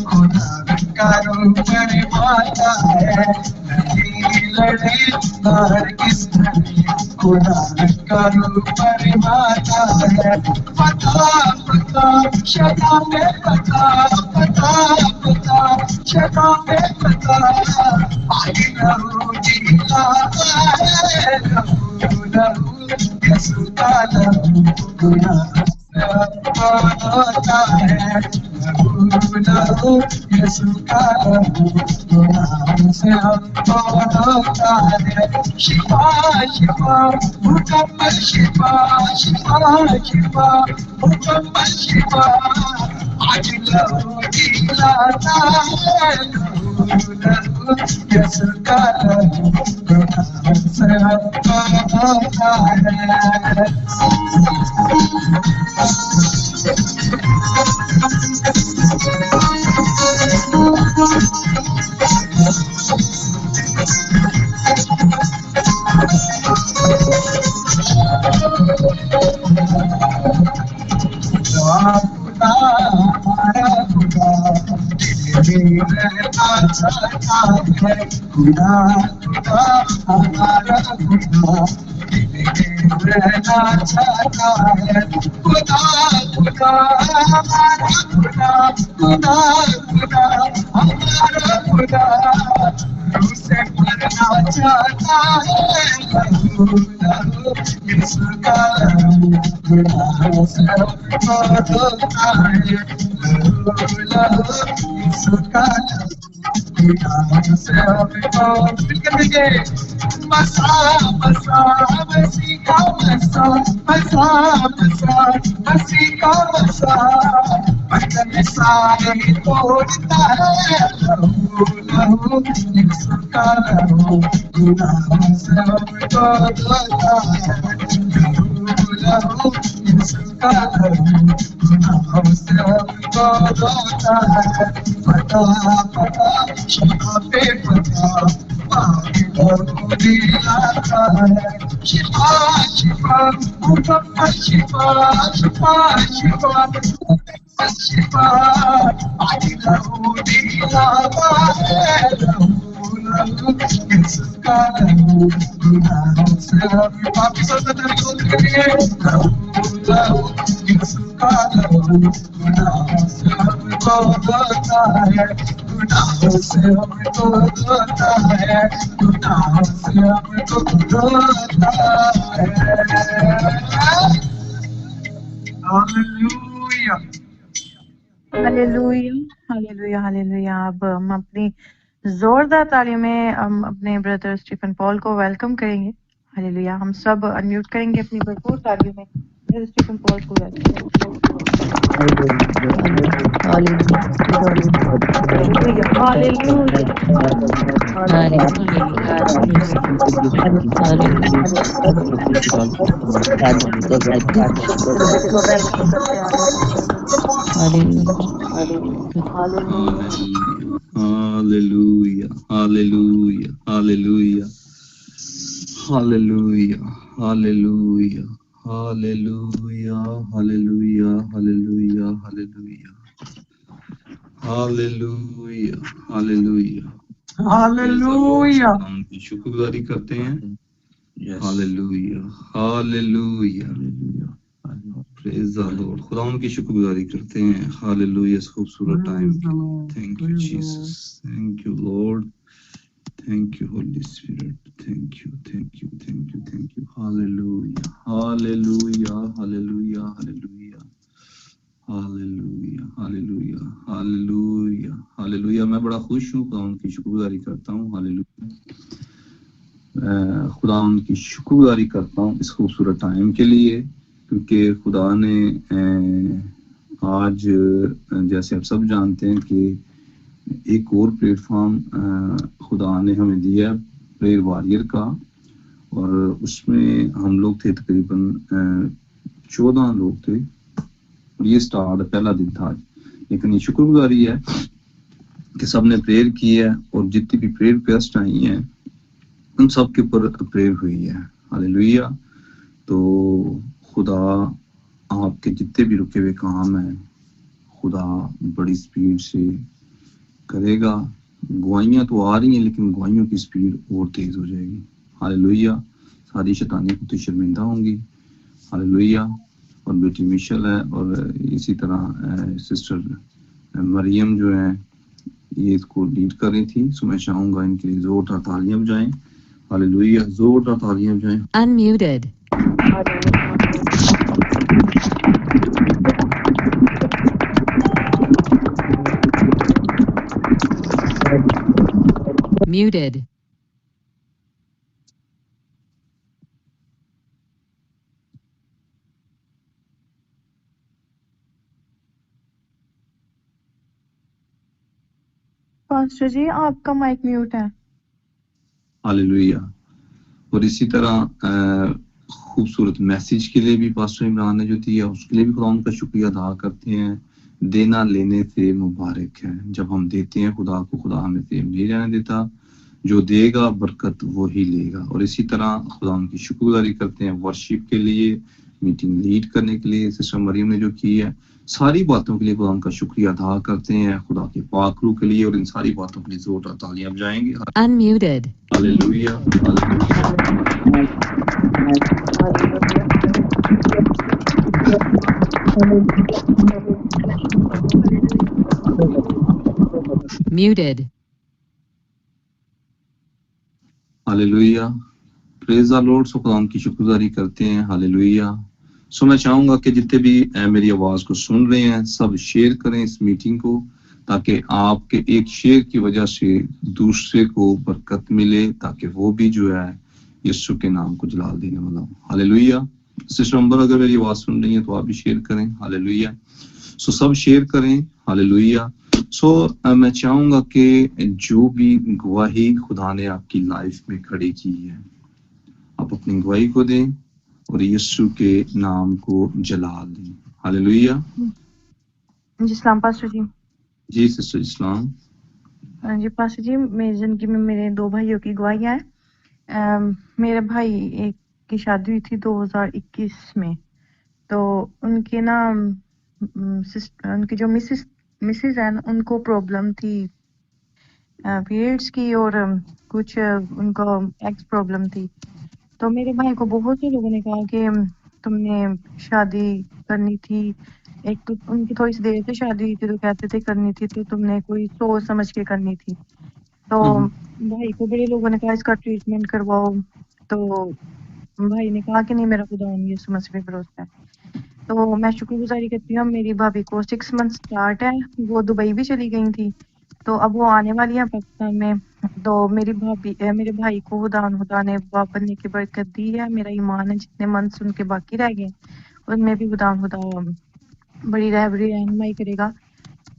खुदा का रूप परिमाता है, लड़े बाहर किस खुदा का रूप परिमाता है। पता पता शता में पता, पता पता शता में पता, आई लहू दिलाता है, लहू लहू यीशु का लहू गुनाह से हमको धोता है, लहू लहू यीशु का लहू गुनाह से हमको धोता है। शिफा शिफा मुकम्मल शिफा, शिफा शिफा मुकम्मल शिफा, आज लहू दिलाता है, लहू लहू यीशु का लहू गुनाह से हमको धोता है। खुदा हमारा खुदा रहना चाहता है, खुदा खुदा हमारा खुदा रहना चाहता है, खुदा खुदा हमारा खुदा, खुदा खुदा हमारा खुदा उसे मरना चाहता है, लहू लहू यीशु का लहू गुनाह से हमको धोता है, लहू लहू यीशु का लहू गुनाह से हमको धोता है। मसा मसा मसीह का मसा, मसा मसा मसीह का मसा, बंधन सारे तोड़ता है, लहू लहू यीशु का लहू गुनाह से हमको धोता है, लहू लहू किसका करूं गुनाहों से हमको रोता है पता पता शिफा पे पता आगे को दिलाता है शिफा शिफा मुझे शिफा शिफा शिफा शिफा आगे को दिलाता है किसका करूं गुनाहों से हम वापस करिए किसका करूं गुनाहों से हमको रोता है गुनाहों से हमको रोता है गुनाहों से हमको रोता है हालेलुया हालेलुया हालेलुया हालेलुया। अब हम अपनी जोरदार तालियों में हम अपने ब्रदर स्टीफन पॉल को वेलकम करेंगे। हालेलुया। हम सब अनम्यूट करेंगे अपनी भरपूर तालियों में ब्रदर स्टीफन पॉल को welcome. Hallelujah, hallelujah, hallelujah, hallelujah, hallelujah, hallelujah, hallelujah, hallelujah, hallelujah, hallelujah, hallelujah, hallelujah हम की शुक्रगुजारी करते हैं। Hallelujah, hallelujah, praise the Lord. खुदा उनकी शुक्रगुजारी करते हैं। हालेलुया, इस खूबसूरत टाइम के लिए। Thank you Jesus, thank you Lord, thank you Holi spirit, thank you, thank you, thank you, thank you. Hallelujah, hallelujah, hallelujah, hallelujah, hallelujah, hallelujah, hallelujah, hallelujah. मैं बड़ा खुश हूँ, खुदा उनकी शुक्रगुजारी करता हूँ। हालेलुया, खुदा उनकी शुक्रगुजारी करता हूँ इस खूबसूरत टाइम के लिए, क्योंकि खुदा ने आज जैसे आप सब जानते हैं कि एक और प्लेटफॉर्म खुदा ने हमें दिया प्रेयर वॉरियर का, और उसमें हम लोग थे तकरीबन 14 लोग थे, और ये स्टार्ट पहला दिन था आज। लेकिन ये शुक्रगुजारी है कि सब ने प्रेयर की है, और जितनी भी प्रेयर रिक्वेस्ट आई हैं उन सब के ऊपर प्रेयर हुई है। हालेलुया। तो खुदा आपके जितने भी रुके हुए काम हैं खुदा बड़ी स्पीड से करेगा। गवाहियां तो आ रही हैं, लेकिन गवाहियों की स्पीड और तेज हो जाएगी। हालेलुया। सारी शैतानी तो शर्मिंदा होंगी। हालेलुया। और बेटी मिशेल है, और इसी तरह सिस्टर मरियम जो है ये इसको लीड कर रही थी। सो मैं चाहूंगा इनके लिए जोरदार तालियां बजाएं। हालेलुया, जोरदार तालियां बजाएं। Unmuted. Muted. पास्टर जी आपका माइक म्यूट है। हालेलुया। और इसी तरह खूबसूरत मैसेज के लिए भी पास्टर इमरान ने जो दिया उसके लिए भी खुदा उनका शुक्रिया अदा करते हैं। देना लेने से मुबारक है। जब हम देते हैं खुदा को, खुदा हमें से नहीं रहने देता। जो देगा बरकत वो ही लेगा। और इसी तरह खुदा उनकी शुक्रगुजारी करते हैं वर्शिप के लिए, मीटिंग लीड करने के लिए सिस्टर मरियम ने जो की है, सारी बातों के लिए खुदा उनका शुक्रिया अदा करते हैं। खुदा के पाक रूह के लिए, और इन सारी बातों के लिए जोरदार तालियां बजाएंगे। Unmuted. Hallelujah, Muted. Hallelujah, praise the Lord. So खुदा उनकी शुक्रगुजारी करते हैं। हालेलुया। सो मैं चाहूंगा कि जितने भी मेरी आवाज को सुन रहे हैं सब शेयर करें इस मीटिंग को, ताकि आपके एक शेयर की वजह से दूसरे को बरकत मिले, ताकि वो भी जो है यीशु के नाम को जलाल देने वाला हो। हालेलुया। सिस्टर अंबर अगर मेरी आवाज सुन रही है तो आप भी शेयर करें। हालेलुया। सो सब शेयर करें। हालेलुया। सो मैं चाहूंगा कि जो भी गवाही खुदा ने आपकी लाइफ में खड़ी की है आप अपनी गवाही को दें। और यीशु के नाम को जलाल दें। हालेलुया। जी सलाम पास्टर जी। जी सिस्टर इस्लाम। जी पास्टर जी, मेरी जिंदगी में मेरे 2 भाइयों की गवाहियाँ हैं। मेरे भाई एक की शादी हुई थी 2021 में, तो उनके ना उनकी जो मिसेस है ना, उनको प्रॉब्लम थी पीरियड्स की, और कुछ उनको एक्स प्रॉब्लम थी। तो मेरे भाई को बहुत से लोगों ने कहा कि तुमने शादी करनी थी, एक तो उनकी थोड़ी सी देर से शादी हुई थी तो कहते थे करनी थी तो तुमने कोई सोच समझ के करनी थी। तो भाई को बड़े लोगों ने कहा इसका ट्रीटमेंट करवाओ, तो भाई ने कहा कि नहीं, मेरा खुदा यीशु मसीह पे भरोसा है। तो मैं शुक्रगुजारी करती हूँ, मेरी भाभी को 6 मंथ स्टार्ट है, वो दुबई भी चली गई थी, तो अब वो आने वाली है पाकिस्तान में। तो मेरे भाई को खुदा ने बाप बनने की बरकत दी है। मेरा ईमान है जितने मंथ्स उनके बाकी रह गए उनमें भी खुदा बड़ी रहनुमाई करेगा।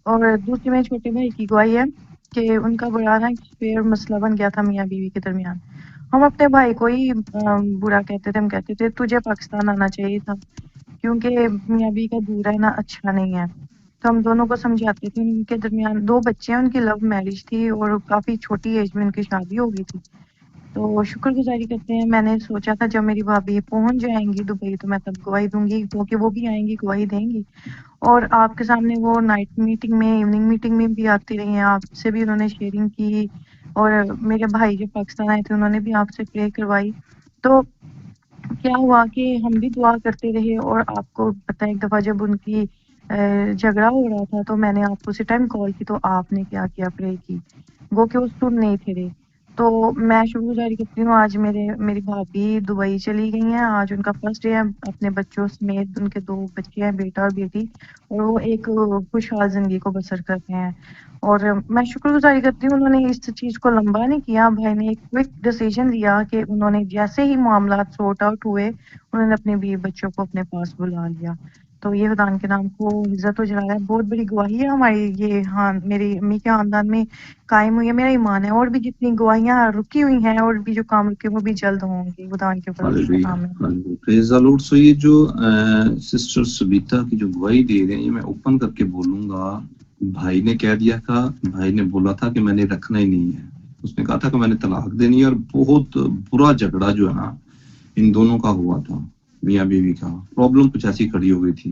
और दूसरी मेरे छोटे भाई की गवाही है कि उनका बड़ा ना फेयर मसला बन गया था मियाँ बीवी के दरमियान। हम अपने भाई को ही बुरा कहते थे, हम कहते थे तुझे पाकिस्तान आना चाहिए था, क्योंकि मियाँ बीवी का दूर रहना अच्छा नहीं है। तो हम दोनों को समझाते थे। उनके दरमियान 2 बच्चे हैं, उनकी लव मैरिज थी और काफ़ी छोटी एज में उनकी शादी हो गई थी। तो शुक्रगुजारी करते हैं, मैंने सोचा था जब मेरी भाभी पहुँच जाएँगी दुबई तो मैं तब गवाही दूँगी, क्योंकि वो भी आएँगी गवाही देंगी। और आपके सामने वो नाइट मीटिंग में, इवनिंग मीटिंग में भी आती रही हैं, आपसे भी उन्होंने शेयरिंग की, और मेरे भाई जब पाकिस्तान आए थे उन्होंने भी आपसे प्रे करवाई। तो क्या हुआ कि हम भी दुआ करते रहे, और आपको पता है एक दफ़ा जब उनकी झगड़ा हो रहा था तो मैंने आपको उसी टाइम कॉल की, तो आपने क्या किया, प्रे की, वो कि वो सुन नहीं थे रहे। तो मैं शुक्रगुजारी करती हूँ, आज मेरी भाभी दुबई चली गई हैं, आज उनका फर्स्ट डे है अपने बच्चों समेत, उनके 2 बच्चे हैं, बेटा और बेटी, और वो एक खुशहाल ज़िंदगी को बसर कर रहे हैं। और मैं शुक्रगुजारी करती हूँ उन्होंने इस चीज़ को लंबा नहीं किया, भाई ने एक क्विक डिसीजन लिया कि उन्होंने जैसे ही मामला सॉर्ट आउट हुए उन्होंने अपने बीवी बच्चों को अपने पास बुला लिया। तो ये खुदा के नाम को इज्जत और जलाल है, बहुत बड़ी गवाही है हमारी ये, हाँ मेरी अम्मी के खानदान में कायम हुई है। मेरा ईमान है और भी जितनी गवाहियाँ रुकी हुई हैं और भी जो काम रुके वो भी जल्द होंगे खुदा के फजल से। आमीन। Praise the Lord. सो ये जो सिस्टर सबिता की जो गवाही दे रहे हैं, ये मैं ओपन करके बोलूंगा। भाई ने कह दिया था, भाई ने बोला था कि मैंने रखना ही नहीं है, उसने कहा था कि मैंने तलाक देनी है, और बहुत बुरा झगड़ा जो है ना इन दोनों का हुआ था, मियाँ बीवी का। प्रॉब्लम कुछ ऐसी खड़ी हो गई थी।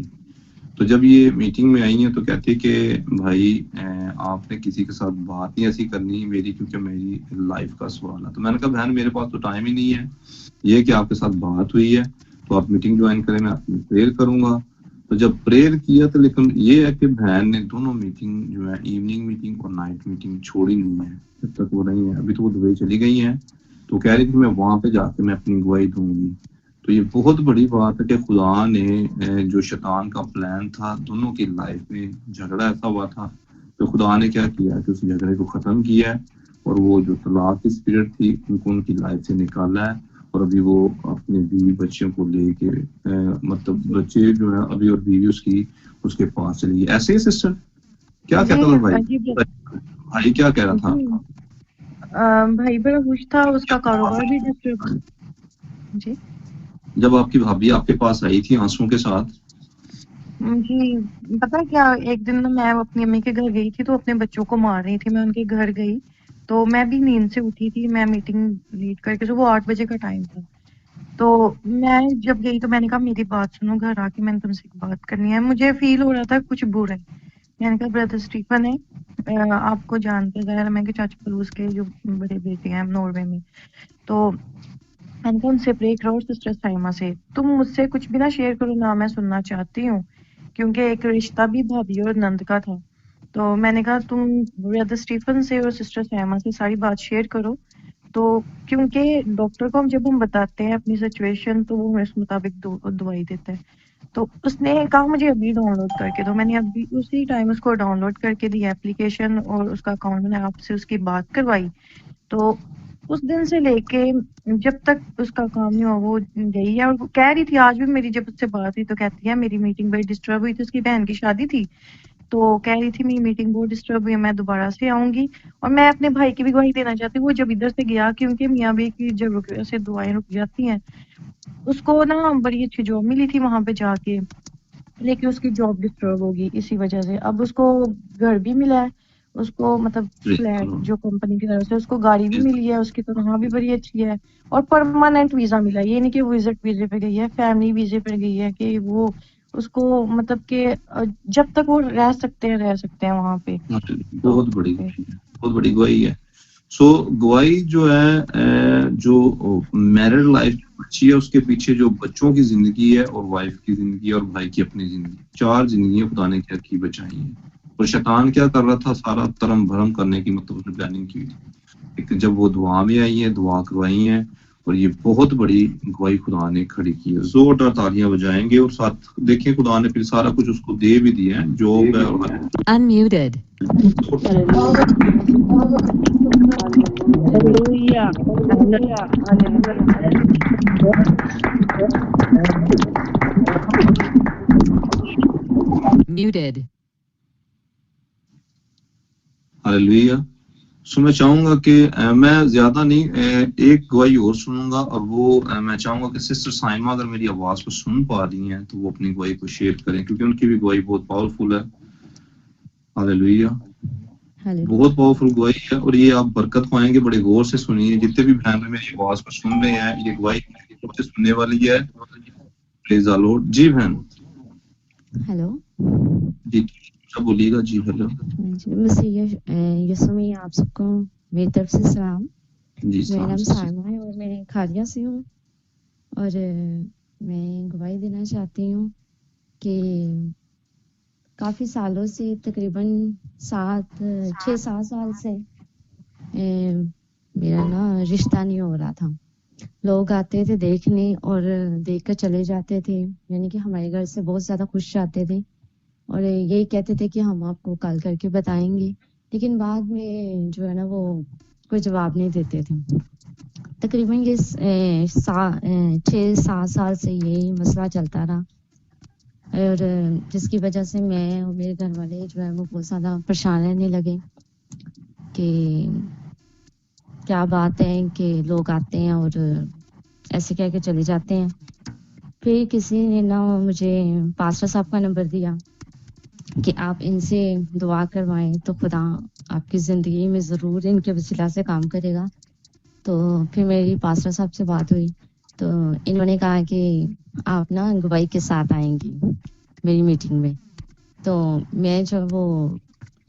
तो जब ये मीटिंग में आई हैं तो कहते कि भाई आपने किसी के साथ बात नहीं ऐसी करनी मेरी, क्योंकि मेरी लाइफ का सवाल है। तो मैंने कहा बहन मेरे पास तो टाइम ही नहीं है, ये कि आपके साथ बात हुई है तो आप मीटिंग ज्वाइन करें, मैं आपकी प्रेयर करूंगा। तो जब प्रेयर किया तो लेकिन ये है कि बहन ने दोनों मीटिंग जो है, इवनिंग मीटिंग और नाइट मीटिंग, छोड़ी नहीं है जब तक वो नहीं है। अभी तो वो दुबई चली गई है, तो कह रही थी मैं वहां पे जाके मैं अपनी गवाही दूंगी। तो ये बहुत बड़ी बात है कि खुदा ने जो शैतान का प्लान था दोनों की लाइफ में, झगड़ा ऐसा हुआ था, तो खुदा ने क्या किया कि उस झगड़े को खत्म किया है, और वो जो तलाक की स्पिरिट थी उनको उनकी लाइफ से निकाला है, और अभी वो अपने बीवी बच्चों को लेके मतलब बच्चे जो है अभी, और बीवी उसके पास चली गई। ऐसे ही सिस्टर क्या कहता था भाई क्या कह रहा था? भाई बड़ा खुश था, उसका कारोबार भी डिस्टर्ब। जी जब आपकी भाभी आपके पास आई थी आंसुओं के साथ, जी पता है क्या, एक दिन ना मैं अपनी अम्मी के घर गई थी तो अपने बच्चों को मार रही थी, मैं उनके घर गई तो मैं भी नींद से उठी थी, मैं मीटिंग लीड करके, सुबह 8 बजे का टाइम था। तो मैं जब गई तो मैंने कहा मेरी बात सुनो, घर आके मैंने तुमसे एक बात करनी है। मुझे फील हो रहा था कुछ बुरा है। मैंने कहा ब्रदर स्टीफन है, आपको जानते हैं, मैं चाचा पलूस के जो बड़े बेटे हैं नॉर्वे में, तो मैंने कहा उनसे प्रे करो, सिस्टर साइमा से तुम मुझसे कुछ भी ना शेयर करो, ना मैं सुनना चाहती हूँ, क्योंकि एक रिश्ता भी भाभी और नंद का था। तो मैंने कहा तुम ब्रदर स्टीफन से और सिस्टर साइमा से सारी बात शेयर करो। तो क्योंकि डॉक्टर को जब हम बताते हैं अपनी सिचुएशन तो वो इस मुताबिक दवाई देता है। तो उसने कहा मुझे अभी डाउनलोड करके दो, मैंने अभी उसी टाइम उसको डाउनलोड करके दी एप्लीकेशन, और उसका अकाउंट मैंने आपसे उसकी बात करवाई। तो उस दिन से लेके जब तक उसका काम नहीं हुआ वो गई है, और वो कह रही थी आज भी मेरी जब उससे बात हुई तो कहती है मेरी मीटिंग बड़ी डिस्टर्ब हुई थी, उसकी बहन की शादी थी, तो कह रही थी मेरी मीटिंग बहुत डिस्टर्ब हुई है, मैं दोबारा से आऊंगी। और मैं अपने भाई की भी गवाही देना चाहती हूँ। वो जब इधर से गया, क्योंकि मियाँ भी की जरूर की वजह से दुआएं रुक जाती हैं, उसको ना बड़ी अच्छी जॉब मिली थी वहां पे जाके, लेकिन उसकी जॉब डिस्टर्ब होगी इसी वजह से। अब उसको घर भी मिला है, उसको मतलब फ्लैट जो कंपनी की तरफ से, उसको गाड़ी भी मिली है, उसकी तनख्वाह भी बड़ी अच्छी है, और परमानेंट वीजा मिला है। ये नहीं कि वो विजिट वीजे पे गई है, फैमिली वीजे पे गई है, कि वो उसको मतलब कि जब तक वो रह सकते हैं वहां पे। बहुत बड़ी गवाही है। सो गवाही जो है, जो मैरिड लाइफ अच्छी है, उसके पीछे जो बच्चों की जिंदगी है और वाइफ की जिंदगी और भाई की अपनी जिंदगी, 4 जिंदगियां खुदा ने क्या की बचाई है। और शैतान क्या कर रहा था, सारा तरम भरम करने की मतलब उसने प्लानिंग की थी। लेकिन जब वो दुआ में आई है, दुआ करवाई है, और ये बहुत बड़ी गवाही खुदा ने खड़ी की है। जोरदार तालियां बजाएंगे और साथ देखिए खुदा ने फिर सारा कुछ उसको दे भी दिया है, जो Unmuted. Muted. हालेलुया। सो मैं चाहूंगा कि मैं ज्यादा नहीं, एक गवाही और सुनूंगा, और वो मैं चाहूंगा कि सिस्टर साइमा अगर मेरी आवाज को सुन पा रही हैं तो वो अपनी गवाही को शेयर करें, क्योंकि उनकी भी गवाही बहुत पावरफुल है। हालेलुया। बहुत पावरफुल गवाही है, और ये आप बरकत पाएंगे। बड़े गौर से सुनिए, जितने भी बहन मेरी आवाज को सुन रहे हैं, ये गवाही सबसे सुनने वाली है। Praise the Lord. जी बहन। हेलो जी सब बोलिएगा। जी हेलो। यीशु में आप सबको मेरी तरफ से सलाम। जी मेरा नाम साइमा है और मैं खारिया से हूँ, और मैं गवाही देना चाहती हूँ कि काफ़ी सालों से, तकरीबन 6-7 साल से मेरा ना रिश्ता नहीं हो रहा था। लोग आते थे देखने और देखकर चले जाते थे, यानी कि हमारे घर से बहुत ज़्यादा खुश जाते थे और यही कहते थे कि हम आपको कॉल करके बताएंगे, लेकिन बाद में जो है ना वो कोई जवाब नहीं देते थे। तकरीबन ये 6-7 साल से यही मसला चलता रहा, और जिसकी वजह से मैं और मेरे घर वाले जो है वो बहुत ज़्यादा परेशान रहने लगे कि क्या बात है कि लोग आते हैं और ऐसे कह के चले जाते हैं। फिर किसी ने ना मुझे पास्टर साहब का नंबर दिया कि आप इनसे दुआ करवाएं तो खुदा आपकी ज़िंदगी में ज़रूर इनके वसीला से काम करेगा। तो फिर मेरी पास्टर साहब से बात हुई तो इन्होंने कहा कि आप ना गवाही के साथ आएंगी मेरी मीटिंग में। तो मैं जो वो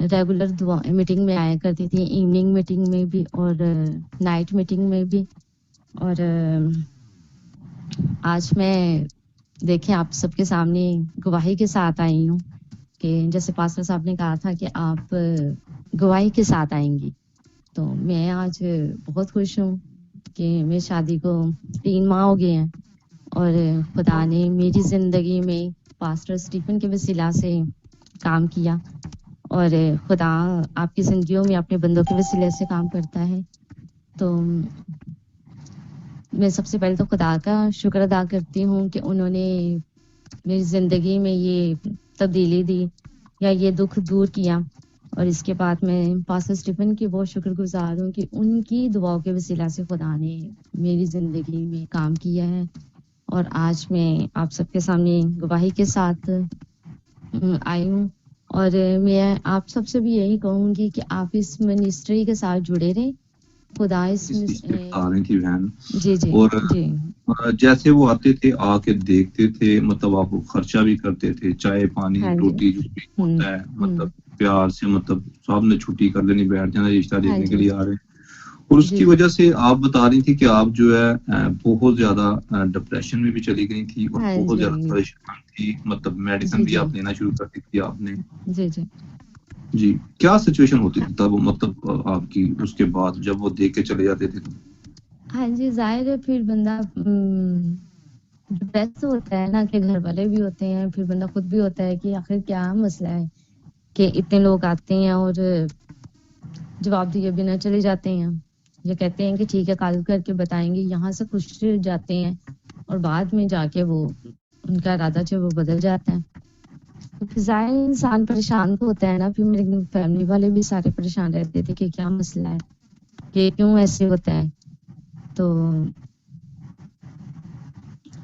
रेगुलर दुआ मीटिंग में आया करती थी, इवनिंग मीटिंग में भी और नाइट मीटिंग में भी। और आज मैं देखें आप सबके सामने गवाही के साथ आई हूँ कि जैसे पास्टर साहब ने कहा था कि आप गवाही के साथ आएंगी। तो मैं आज बहुत खुश हूँ कि मेरी शादी को 3 माह हो गए हैं और खुदा ने मेरी ज़िंदगी में पास्टर स्टीफन के वसीला से काम किया, और खुदा आपकी ज़िंदगियों में अपने बंदों के वसीले से काम करता है। तो मैं सबसे पहले तो खुदा का शुक्र अदा करती हूँ कि उन्होंने मेरी ज़िंदगी में ये तब्दीली दी या ये दुख दूर किया, और इसके बाद मैं पास्टर स्टीफन की बहुत शुक्रगुजार हूँ कि उनकी दुआओं के वसीला से खुदा ने मेरी ज़िंदगी में काम किया है। और आज मैं आप सबके सामने गवाही के साथ आई हूँ, और मैं आप सबसे भी यही कहूँगी कि आप इस मिनिस्ट्री के साथ जुड़े रहें। खुदा इस थी बहन। जी जी और जी जैसे वो आते थे आके देखते थे, मतलब आप खर्चा भी करते थे, चाय पानी रोटी जो भी होता है, मतलब प्यार से, मतलब साहब ने छुट्टी कर लेनी, बैठ जाना, रिश्ता देखने के लिए आ रहे हैं। और उसकी वजह से आप बता रही थी कि आप जो है बहुत ज्यादा डिप्रेशन में भी चली गई थी और बहुत ज्यादा परेशान थी, मतलब मेडिसिन भी आप लेना शुरू कर दी थी आपने। जी जी जी क्या सिचुएशन होती थी तब, मतलब आपकी उसके बाद जब वो देख के चले जाते थे? हाँ जी, जाहिर है फिर बंदा डिप्रेस होता है ना, कि घर वाले भी होते हैं, फिर बंदा खुद भी होता है कि आखिर क्या मसला है कि इतने लोग आते हैं और जवाब दिए बिना चले जाते हैं। ये कहते हैं कि ठीक है कॉल करके बताएंगे, यहाँ से खुश जाते हैं और बाद में जाके वो उनका इरादा जो वो बदल जाता है। ज़ाहिर इंसान परेशान तो होता है ना, फिर मेरे फैमिली वाले भी सारे परेशान रहते थे कि क्या मसला है, कि क्यों ऐसे होता है। तो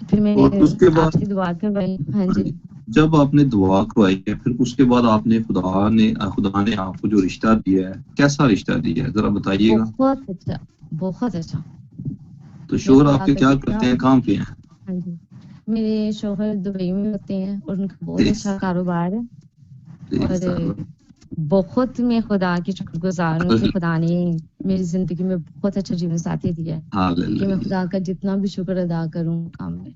फिर और मैंने उसके बाद आपसे दुआ करवाई। हाँ जी, जब आपने दुआ करवाई है, फिर उसके बाद आपने खुदा ने आपको जो रिश्ता दिया है, कैसा रिश्ता दिया है, जरा बताइएगा। बहुत अच्छा, बहुत अच्छा। तो मैं शोहर खुदा आपके का क्या जितना करते हैं, काम पे हैं? हाँ जी, मेरे शौहर दुबई में होते हैं और उनका बहुत प्लीज अच्छा कारोबार है। प्लीज और बहुत मैं खुदा की शुक्रगुजार हूँ कि खुदा ने मेरी जिंदगी में बहुत अच्छा जीवन साथी दिया है, कि मैं हालेलुया, खुदा का जितना भी शुक्र अदा करूँ काम में।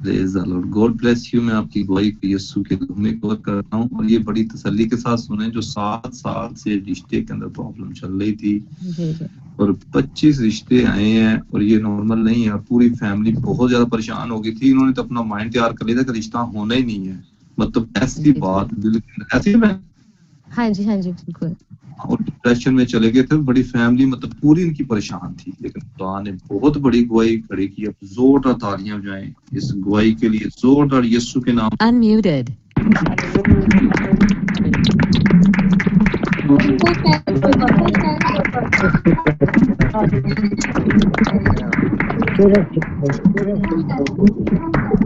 Praise the Lord, God bless you. मैं आपकी गवाही को यीशु के नाम में कवर करता हूँ, और ये बड़ी तसल्ली के साथ सुने, जो 7 साल से रिश्ते के अंदर प्रॉब्लम चल रही थी जी जी और 25 रिश्ते आए हैं, और ये नॉर्मल नहीं है। पूरी फैमिली बहुत ज्यादा परेशान हो गई थी। इन्होंने तो अपना माइंड तैयार कर लिया था कि रिश्ता होना ही नहीं है, मतलब ऐसी जी जी बात दिल के अंदर ऐसी में, हाँ जी बिल्कुल। और डिप्रेशन में चले गए थे। बड़ी फैमिली, मतलब पूरी इनकी परेशान थी, लेकिन खुदा ने बहुत बड़ी गवाही खड़ी की। अब जोरदार तालियां बजाएं इस गवाही के लिए, जोरदार, यीशु के नाम। Unmuted.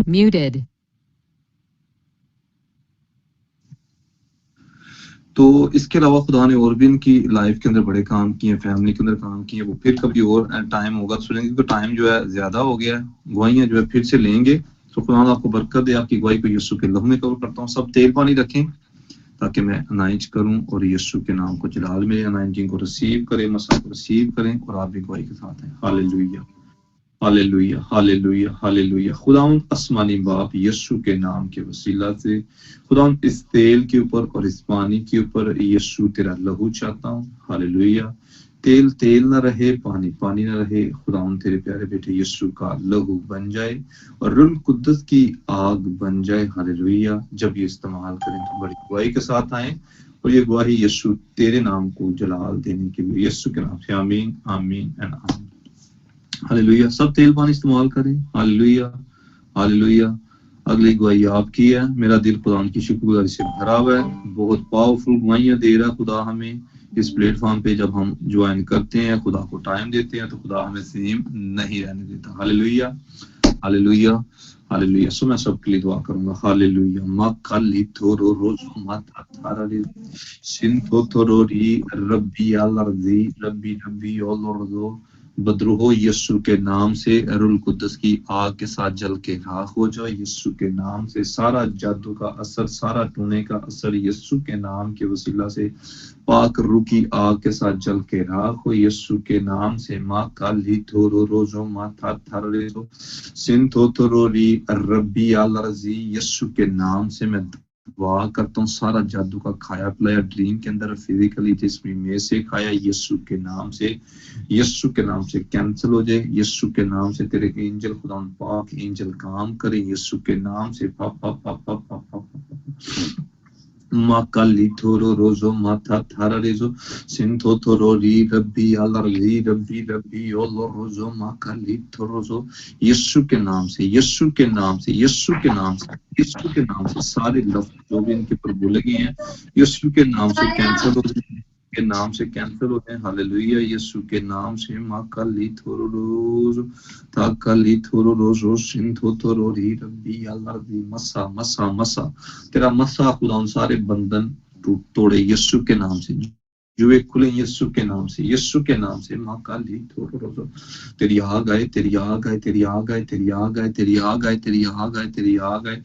Muted. तो इसके अलावा खुदा ने और भी इनकी लाइफ के अंदर बड़े काम किए, फैमिली के अंदर काम किए। वो फिर कभी और टाइम होगा तो सुनेंगे, क्योंकि टाइम जो है ज्यादा हो गया है। गवाहियां जो है फिर से लेंगे। तो खुदा आपको बरकत दे। आपकी गवाही को यीशु के लहू में कवर करता हूँ। सब तेल पानी रखें ताकि मैं अनाइज करूं, और यीशु के नाम को जलाल मेरे अनाइजिंग को रिसीव करें, मसा को रिसीव करें, और आप भी गवाही के साथ हैं। Hallelujah, hallelujah, hallelujah, hallelujah. खुदावंद आसमानी बाप, यीशु के नाम के वसीला से खुदावंद इस तेल के ऊपर और इस पानी के ऊपर यीशु तेरा लहू चाहता हूँ। हालेलुया। तेल तेल ना रहे, पानी पानी ना रहे। खुदावंद तेरे प्यारे बेटे यीशु का लहू बन जाए और रूह कुद्दस की आग बन जाए। हालेलुया। जब ये इस्तेमाल करें तो बड़ी गवाही के साथ आए, और ये गवाही यीशु तेरे नाम को जलाल देने के लिए, यीशु के नाम से आमीन, आमीन एंड आमीन। हालेलुया। सब तेल पानी इस्तेमाल करें। Hallelujah, hallelujah. अगली गवाही आपकी है। मेरा दिल खुदा की शुक्रगुजारी से भरा हुआ है। बहुत पावरफुल गवाहियां दे रहा खुदा हमें इस प्लेटफॉर्म पे। जब हम ज्वाइन करते हैं, खुदा को टाइम देते हैं, तो खुदा हमें सेम नहीं रहने देता। Hallelujah, hallelujah, hallelujah. सो मैं सबके लिए दुआ करूंगा। हालेलुया। माकाली थोरो रोज माता थाराली सिंथो थोरोरी रब्बी अलरजी रब्बी रब्बी ओलोरदो बद्रुहो। यीशु के नाम से रूह कुद्दस की आग के साथ जल के राख हो जाओ। यीशु के नाम से सारा जादू का असर, सारा टूने का असर यीशु के नाम के वसीला से पाक रूह की आग के साथ जल के राख हो। यीशु के नाम से माँ काली थोरो रोजो माथा थरो सिंथो थोरोरी रब्बी अलरजी। यीशु के नाम से मैं दुआ करता हूँ, सारा जादू का खाया पिलाया ड्रीम के अंदर, फिजिकली जिस्म में से खाया, यीशु के नाम से, यीशु के नाम से कैंसिल हो जाए। यीशु के नाम से तेरे एंजल खुदा पाक एंजल काम करें। यीशु के नाम से माकाली थोरो रोजो माथा थारा रेजो सिंथो थोरो री रब्बी अलरजी रब्बी रब्बी ओलो रोजो माकाली थोरोजो। यीशु के नाम से, यीशु के नाम से, यीशु के नाम से, यीशु के नाम से सारे लफ्ज जो भी इनके ऊपर बोले गए हैं, यीशु के नाम से कैंसिल हो जाए, के नाम से कैंसिल होते हैं। हालेलुया। यीशु के नाम से माकाली थोरो रोजो ताकाली थोरो रोजो सिंथो थोरो री रब्बी अलरजी मसा मसा मसा। तेरा मसा खुदा उन सारे बंधन तोड़े यीशु के नाम से, जुए खुले यीशु के नाम से, यीशु के नाम से। माँ काली थोरो रोजो तेरी आग आए, तेरी आग आए, तेरी आग आए, तेरी आग आए, तेरी आग आए, तेरी आग आए, तेरी आग आए।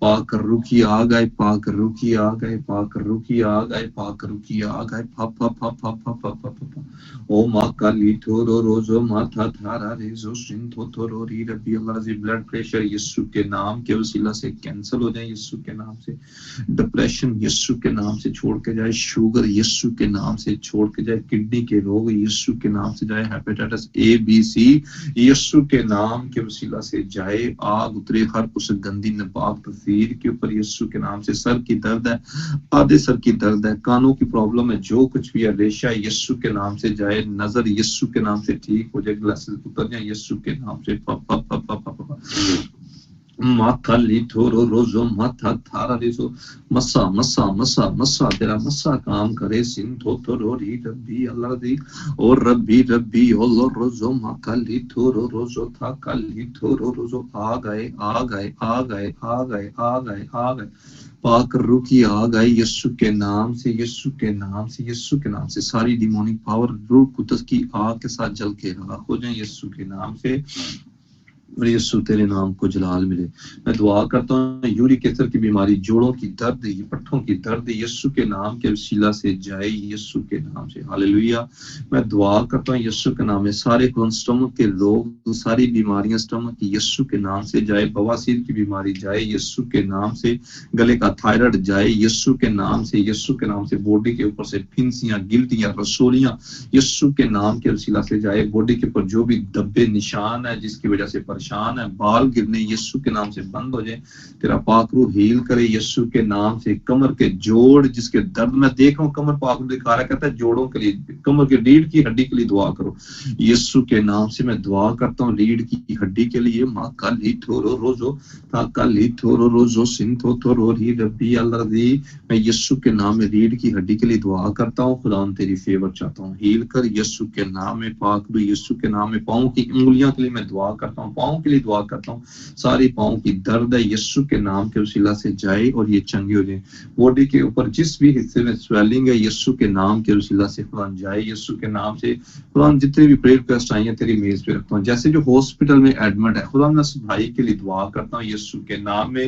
पाक रूह की आग आए, पाक रूह की आग आए, पाक रूह की आग आए, पाक रूह की आग आए। फा फा फा फा फा फा फा फा। ओ माँ काली थोरो रोजो माथा थारा रेजो सिंथो थोरो री रब्बी अल्लाह। ब्लड प्रेशर यीशु के नाम के वसीला से कैंसिल हो जाए। यीशु के नाम से डिप्रेशन यीशु के नाम से छोड़ के जाए। शुगर यीशु के नाम से छोड़ के जाए। किडनी के रोग यीशु के नाम से जाए। हेपेटाइटिस ए बी सी यीशु के नाम के वसीला से जाए। आग उतरे हर उस गंदी नापाक तस्वीर के ऊपर यीशु के नाम से। सर की दर्द है, आधे सर की दर्द है, कानों की प्रॉब्लम है, जो कुछ भी है, रेशा यीशु के नाम से जाए। नजर यीशु के नाम से ठीक हो जाए। ग्लासेस उतर जाए यीशु के नाम से। माकाली थोरो रोजो माथा थारा रेसो मस्सा मस्सा मस्सा मस्सा तेरा मस्सा काम करे सिन थोरो री रब्बी अल्लाह दी और रब्बी रब्बी अल्लाह रोजो माकाली थोरो रोजो था काली थोरो रोजो आ गए आ गए आ गए आ गए आ गए आ गए पाक रूह की आग आई यीशु के नाम से यीशु के नाम से यीशु के नाम से सारी डिमोनिक पावर रूह कुदस की आग के साथ जल के राख हो जाए यीशु के नाम से और यीशु तेरे नाम को जलाल मिले। मैं दुआ करता हूँ यूरिक एसिड की बीमारी, जोड़ों की दर्द, पट्ठों की दर्द यीशु के नाम के वसीला से जाए यीशु के नाम से। हालेलुया। मैं दुआ करता हूँ यीशु के नाम में सारे स्टमक के लोग, सारी बीमारियां स्टमक की यीशु के नाम से जाए। बवासीर की बीमारी जाए यीशु के नाम से। गले का थायराइड जाए यीशु के नाम से। यीशु के नाम से बॉडी के ऊपर से फिंसियां, गिल्टियां, रसोलियां यीशु के नाम के वसीला से जाए। बॉडी के ऊपर जो भी धब्बे निशान है जिसकी वजह से परेशान है, बाल गिरने यीशु के नाम से बंद हो जाए। तेरा पाक रूह हील करे यीशु के नाम से। कमर के जोड़ जिसके दर्द में देख रहा हूं, कमर पाक रूह दिखा रहा है, कहता है जोड़ों के लिए, कमर के रीढ़ की हड्डी के लिए दुआ करो यीशु के नाम से। मैं दुआ करता हूं रीढ़ की हड्डी के लिए। मां काली थोरो रोजो ता काली थोरो रोजो सिंथो थोरो री रब्बी अलरदी। मैं यीशु के नाम में रीढ़ की हड्डी के लिए दुआ करता हूं। खुदा तेरी फेवर चाहता हूं, हील कर यीशु के नाम में। पाक रूह यीशु के नाम में। पांव की उंगलियां के लिए मैं दुआ करता हूं, पांव के लिए दुआ करता हूं। सारी पांव की दर्द है यीशु के नाम के वसीला से जाए और ये चंगी हो जाए। बॉडी के ऊपर जिस भी हिस्से में स्वेलिंग है यीशु के नाम के वसीला से खुदा जाए यीशु के नाम से। खुदा जितने भी प्रेयर रिक्वेस्ट आई है तेरी मेज पे रखता हूं। जैसे जो हॉस्पिटल में एडमिट है खुदा मैं उस भाई के लिए दुआ करता हूं यीशु के नाम में।